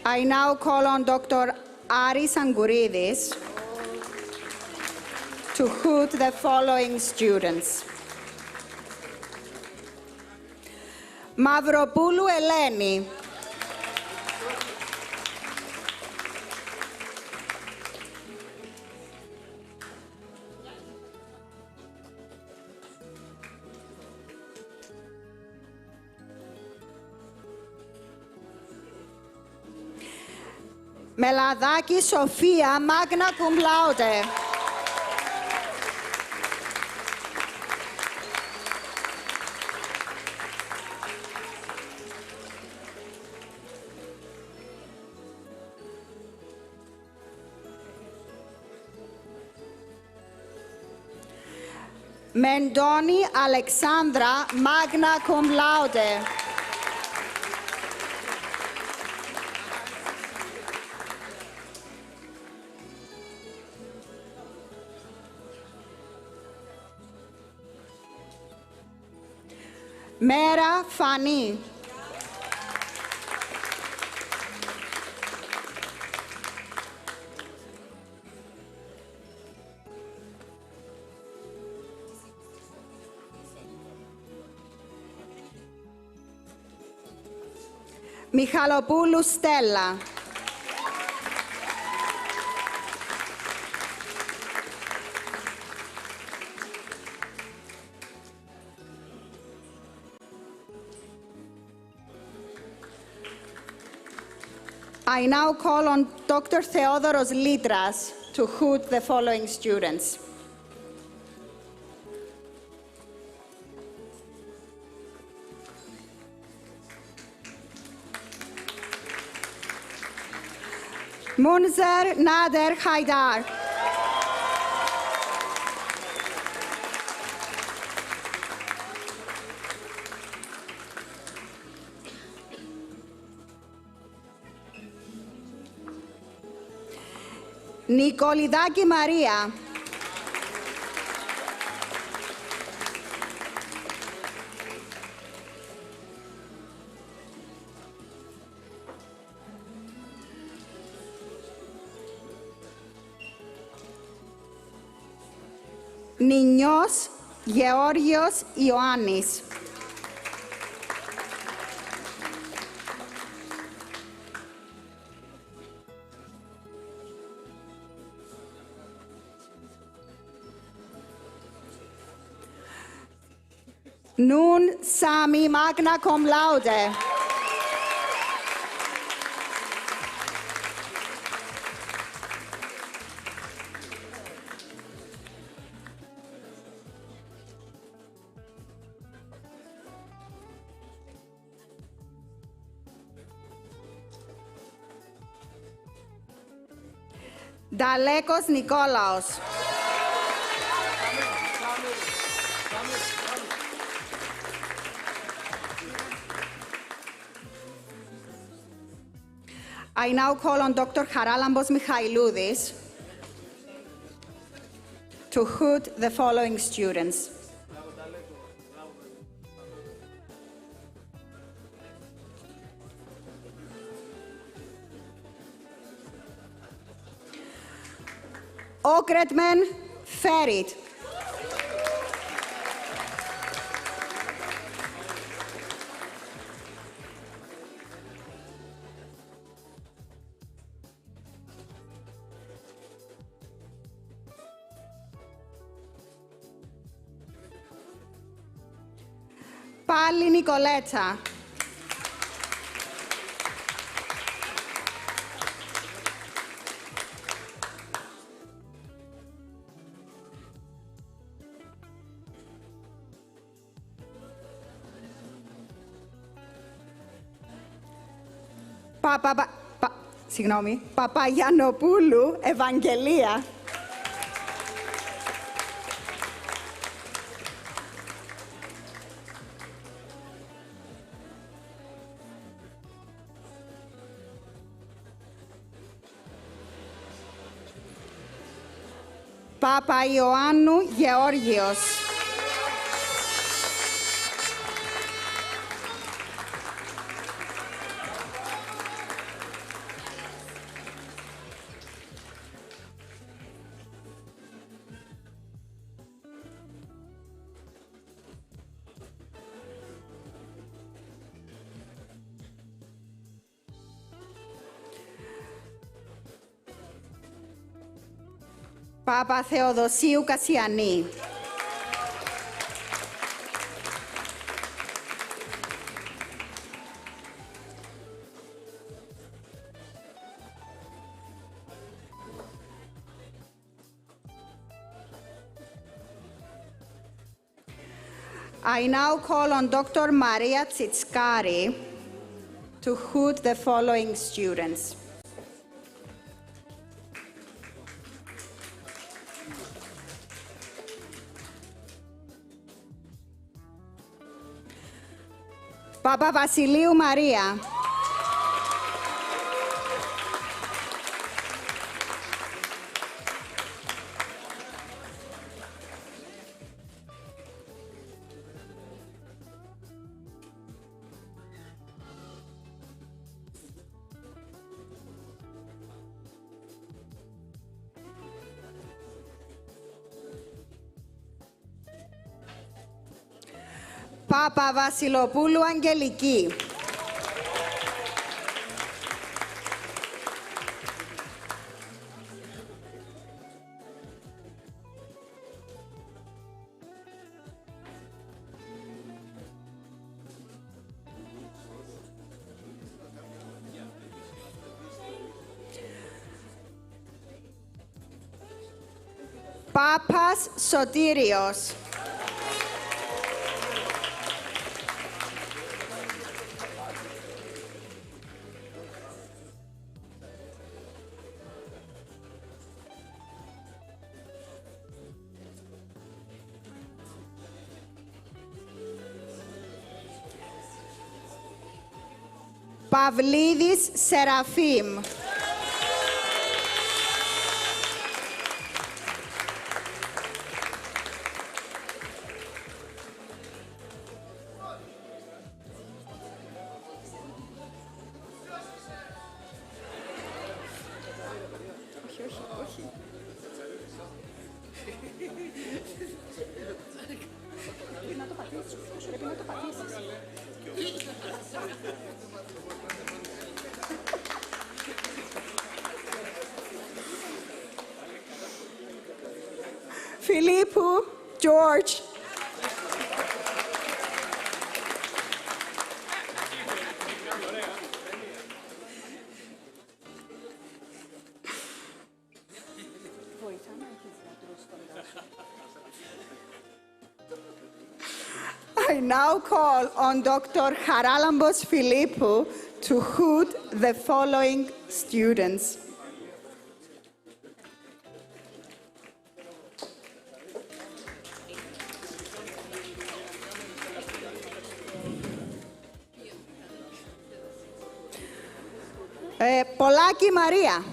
I now call on Dr. Aris Angouridis to hood the following students. Μαυροπούλου Ελένη. Μελαδάκη Σοφία, magna cum laude. Μεντώνη Αλεξάνδρα, magna cum laude. Μέρα Φανή. Μιχαλοπούλου Στέλλα. I now call on Dr. Theodoros Litras to hood the following students. Munzer Nader Haidar. Νικολιδάκη Μαρία. Νινιός Γεώργιος Ιωάννης. Nun Sami magna cum laude. Dalekos Nikolaos. I now call on Dr. Haralambos Michailoudis to hood the following students. Okretmen Ferit. Πάλι Νικολέτσα. Παπαγιαννοπούλου Ευαγγελία. Παπαϊωάννου Γεώργιος. Παπαθεοδοσίου Κασιανή. I now call on Dr. Maria Tsitskari to hood the following students. Παπαβασιλείου Μαρία. Παπαβασιλοπούλου Αγγελική. Πάπας Σωτήριος. Pavlidis Serafim. Philippou George. I now call on Dr. Haralambos Philippou to hood the following students. Πολάκη Μαρία.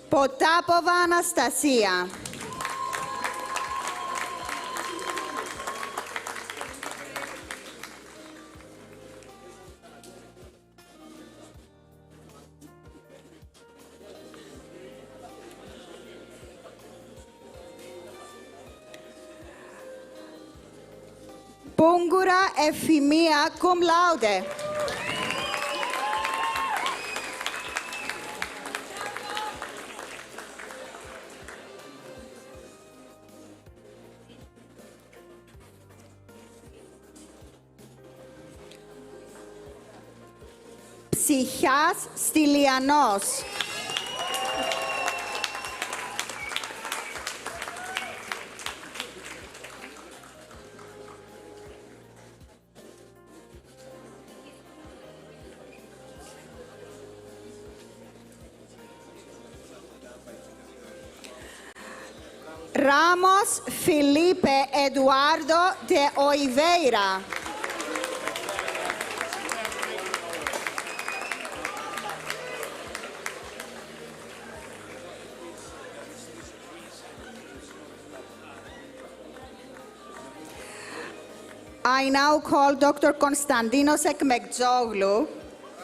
Ποτάποβα Αναστασία. Πούγκουρα Εφημία cum laude. Ψυχιάς Στυλιανός. Ramos Felipe Eduardo de Oliveira. I now call Dr. Konstantinos Ekmekzoglou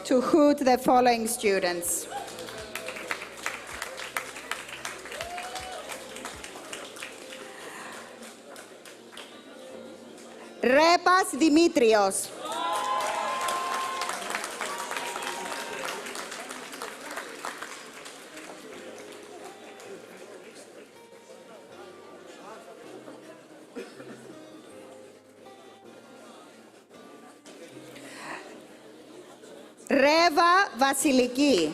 to hood the following students. Repas Dimitrios. Ρέβα Βασιλική.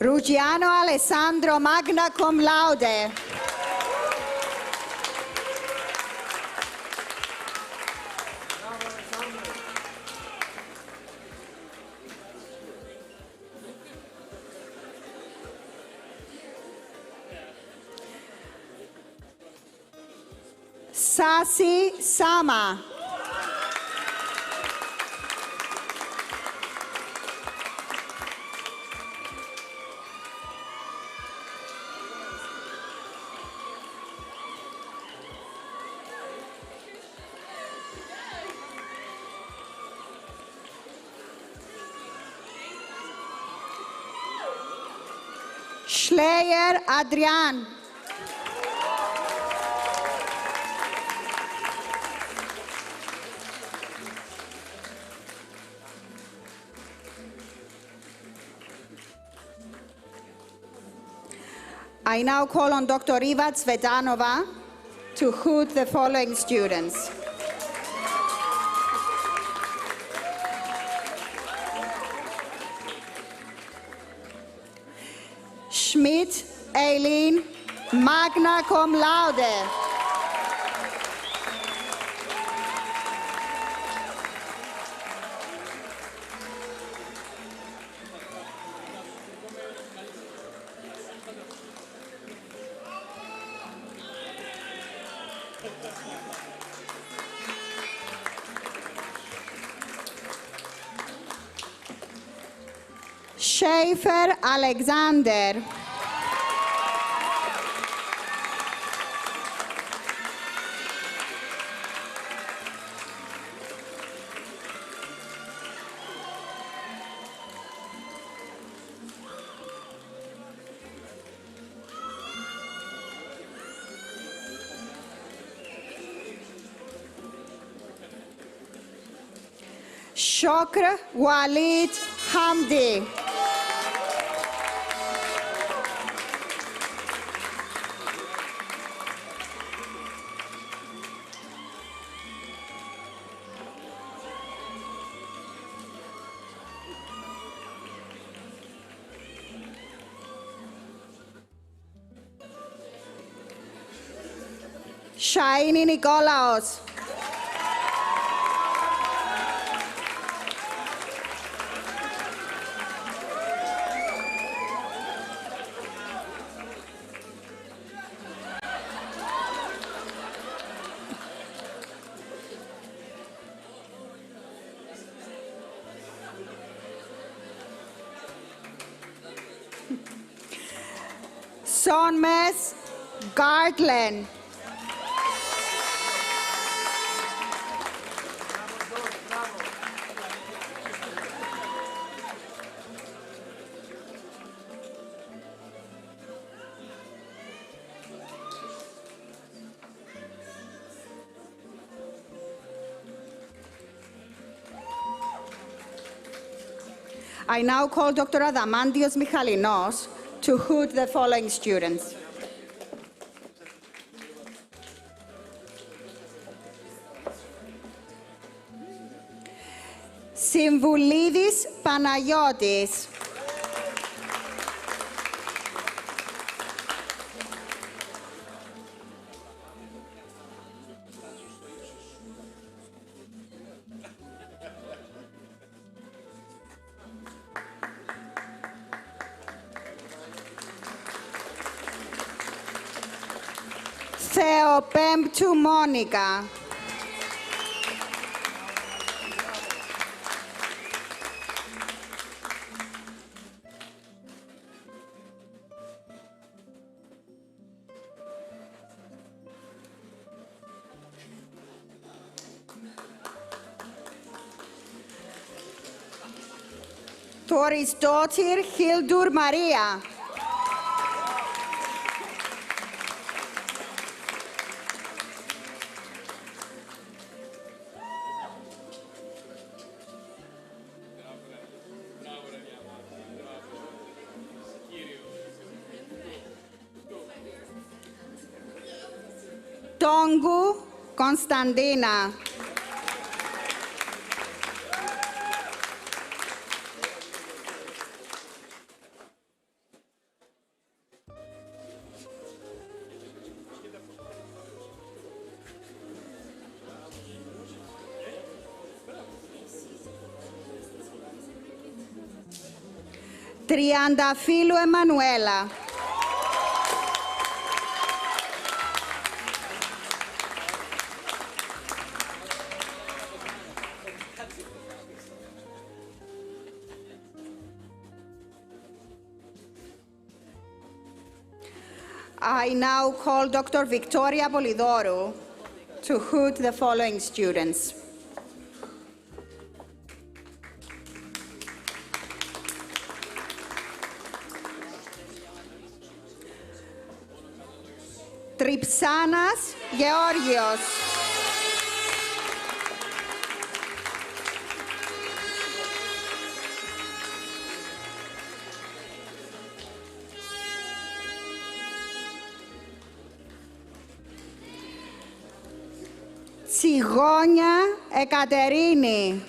Ruggiano Alessandro, magna cum laude. Sasi Sama. Schleyer Adrian. I now call on Dr. Iva Tsvetanova to hoot the following students. Schmidt Eileen, magna cum laude. Schaefer Alexander. Shokr Walid Hamdi. Shaini Nikolaos. Sonmes Gartland. I now call Dr. Adamantios Michalinos to hoot the following students. Simvoulidis Panagiotis. Theopemptou Monica. Torisdottir Hildur Maria. Tongu Konstantina. Τριανταφύλου Εμμανουέλα. I now call Dr. Victoria Polidoru to hoot the following students. Trypsanas Georgios. Τσιγόνια Εκατερίνη.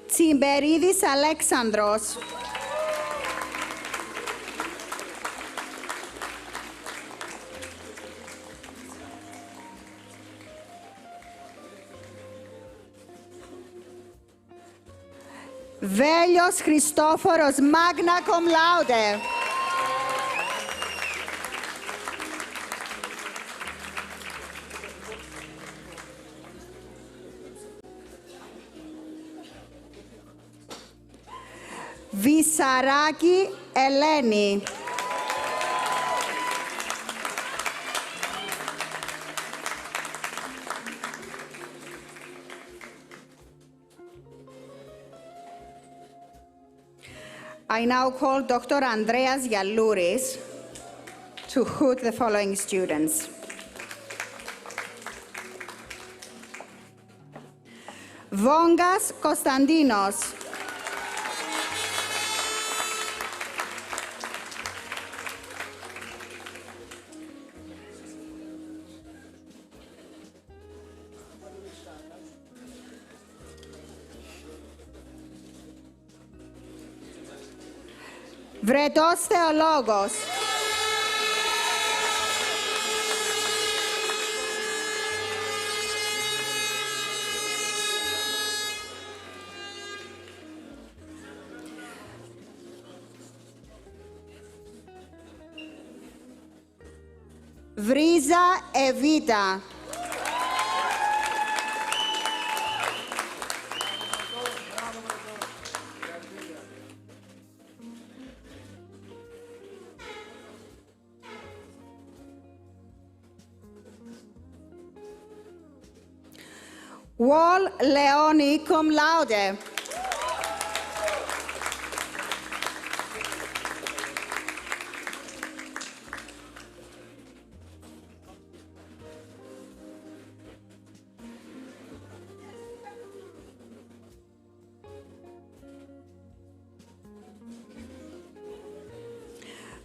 Τσιμπερίδης Αλέξανδρος. Βέλιος Χριστόφορος, Magna Cum Laude. Βυσαράκη Ελένη. I now call Dr. Andreas Yalouris to hood the following students. Vongas Konstantinos. Βρετός Θεολόγος. Βρίζα Εβίτα. Wall Leoni Cum Laude.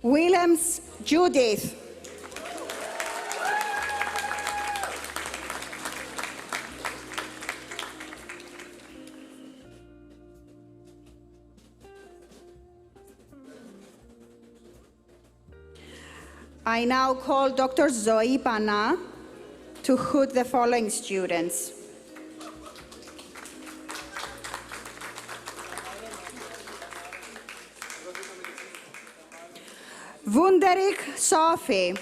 Williams Judith. I now call Dr. Zoe Pana to hood the following students. Wunderich Sophie.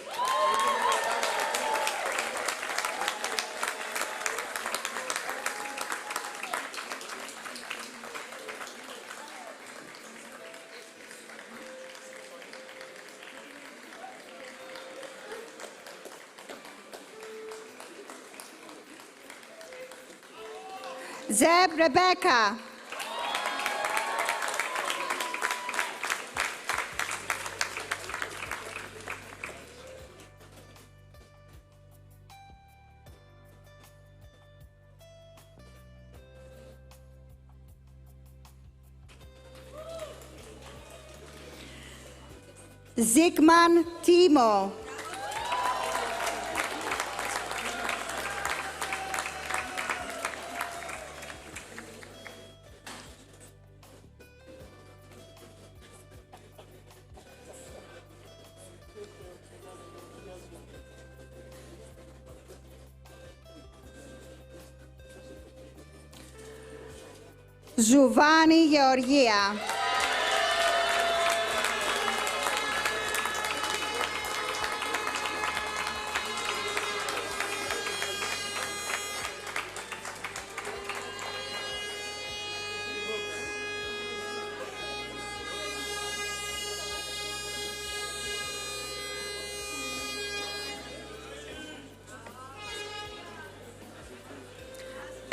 Zeb Rebecca. Zygmunt Timo. Ζουβάνη Γεωργία.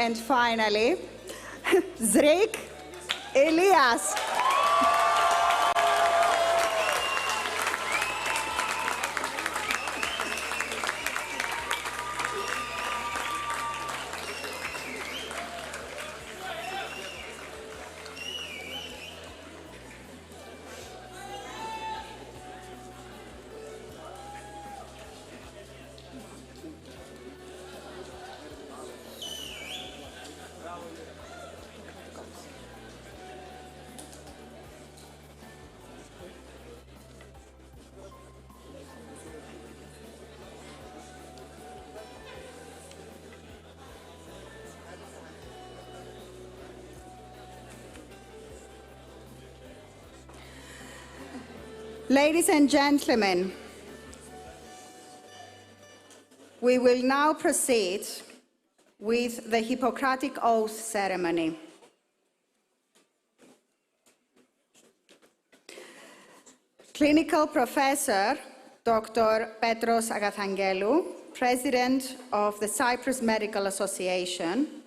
And finally, Zrik Elias. Ladies and gentlemen, we will now proceed with the Hippocratic Oath ceremony. Clinical Professor Dr. Petros Agathangelu, President of the Cyprus Medical Association,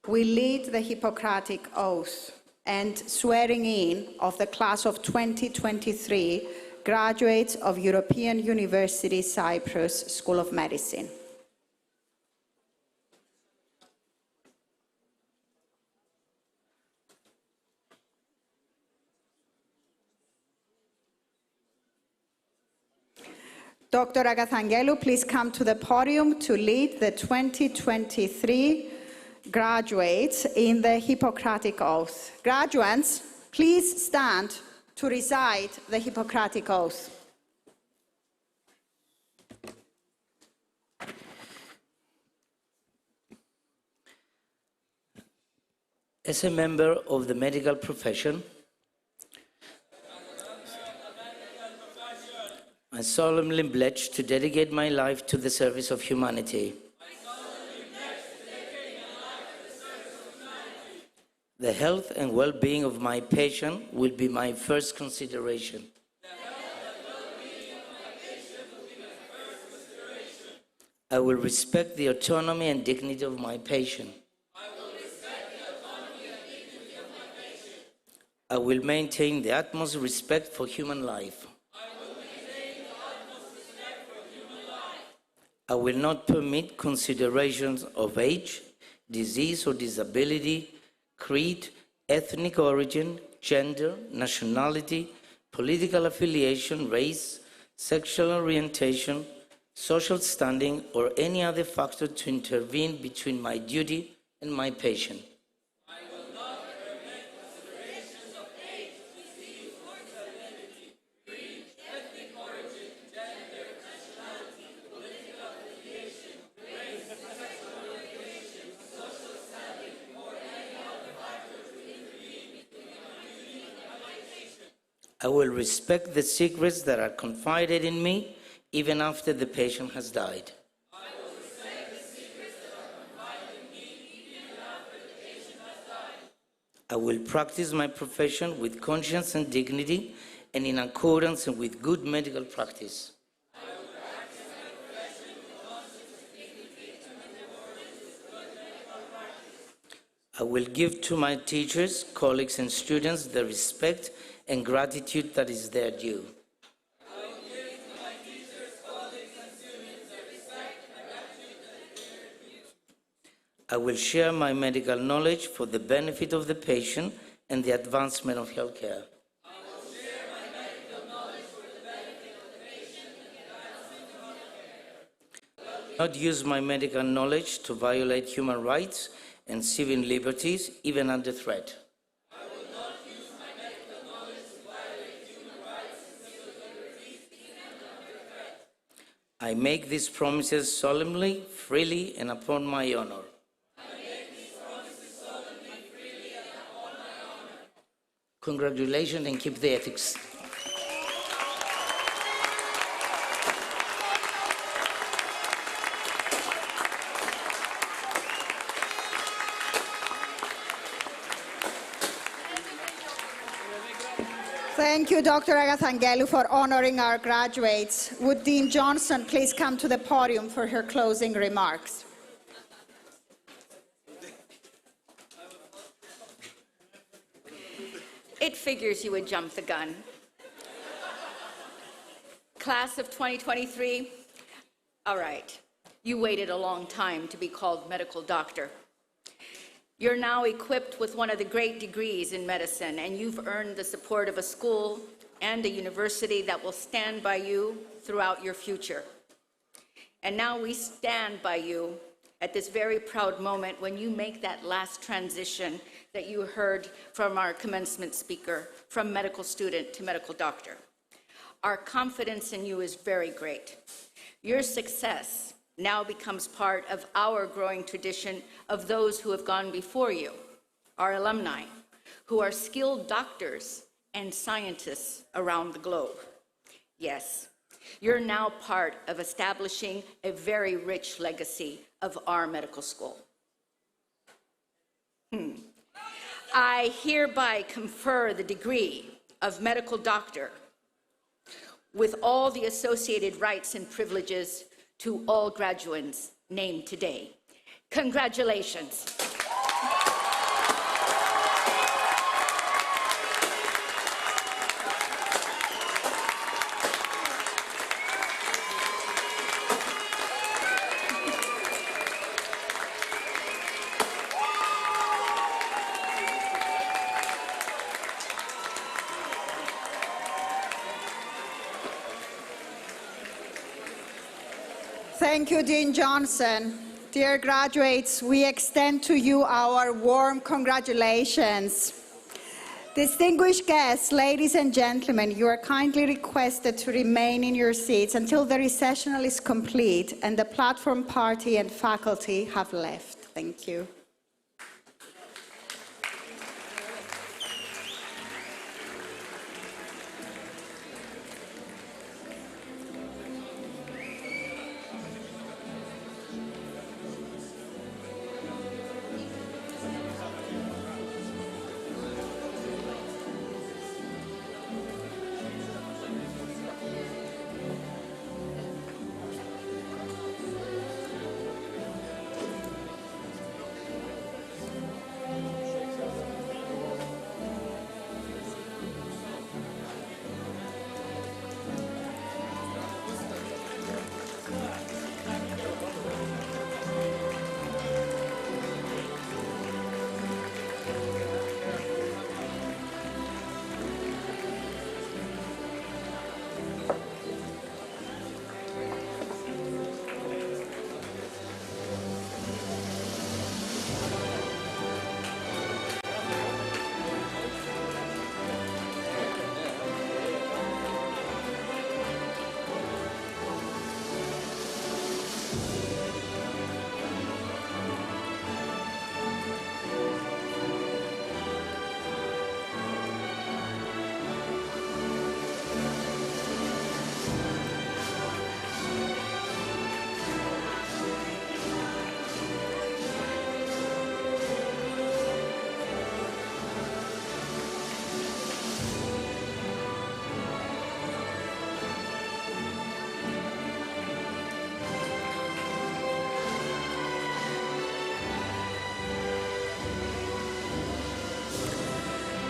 will lead the Hippocratic Oath and swearing in of the class of 2023 graduates of European University Cyprus School of Medicine. Dr. Agathangelu, please come to the podium to lead the 2023 graduates in the Hippocratic Oath. Graduands, please stand to recite the Hippocratic Oath. As a member of the medical profession, I solemnly pledge to dedicate my life to the service of humanity. The health and well-being of my patient will be my first consideration. I will respect the autonomy and dignity of my patient. I will maintain the utmost respect for human life. I will not permit considerations of age, disease or disability, creed, ethnic origin, gender, nationality, political affiliation, race, sexual orientation, social standing, or any other factor to intervene between my duty and my patient. I will not permit considerations of age, disease, or disability, creed, ethnic origin, gender, nationality, political affiliation, race, sexual orientation, social standing, or any other factor to intervene between my duty and my patient. I will respect the secrets that are confided in me even after the patient has died. I will respect the secrets that are confided in me even after the patient has died. I will practice my profession with conscience and dignity and in accordance with good medical practice. I will practice my profession with conscience and dignity and in accordance with good medical practice. I will give to my teachers, colleagues, and students the respect and gratitude that is their due. I will give to my teachers, colleagues, and students the respect and gratitude that is their due. I will share my medical knowledge for the benefit of the patient and the advancement of healthcare. I will share my medical knowledge for the benefit of the patient and the advancement of healthcare. Not use my medical knowledge to violate human rights and civil liberties, even under threat. I will not use my medical knowledge to violate human rights and civil liberties, even under threat. I make these promises solemnly, freely, and upon my honor. I make these promises solemnly, freely, and upon my honor. Congratulations and keep the ethics. Thank you, Dr. Agathangelu, for honoring our graduates. Would Dean Johnson please come to the podium for her closing remarks? It figures you would jump the gun. Class of 2023, all right, you waited a long time to be called medical doctor. You're now equipped with one of the great degrees in medicine, and you've earned the support of a school and a university that will stand by you throughout your future. And now we stand by you at this very proud moment when you make that last transition that you heard from our commencement speaker, from medical student to medical doctor. Our confidence in you is very great. Your success now becomes part of our growing tradition of those who have gone before you, our alumni, who are skilled doctors and scientists around the globe. Yes, you're now part of establishing a very rich legacy of our medical school. I hereby confer the degree of medical doctor with all the associated rights and privileges to all graduands named today. Congratulations. Thank you, Dean Johnson. Dear graduates, we extend to you our warm congratulations. Distinguished guests, ladies and gentlemen, you are kindly requested to remain in your seats until the recessional is complete and the platform party and faculty have left. Thank you.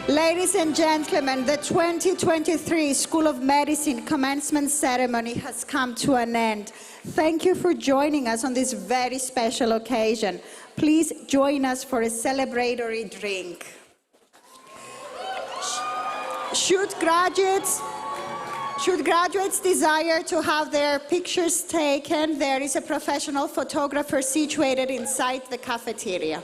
Ladies and gentlemen, the 2023 School of Medicine commencement ceremony has come to an end. Thank you for joining us on this very special occasion. Please join us for a celebratory drink. Should graduates desire to have their pictures taken, there is a professional photographer situated inside the cafeteria.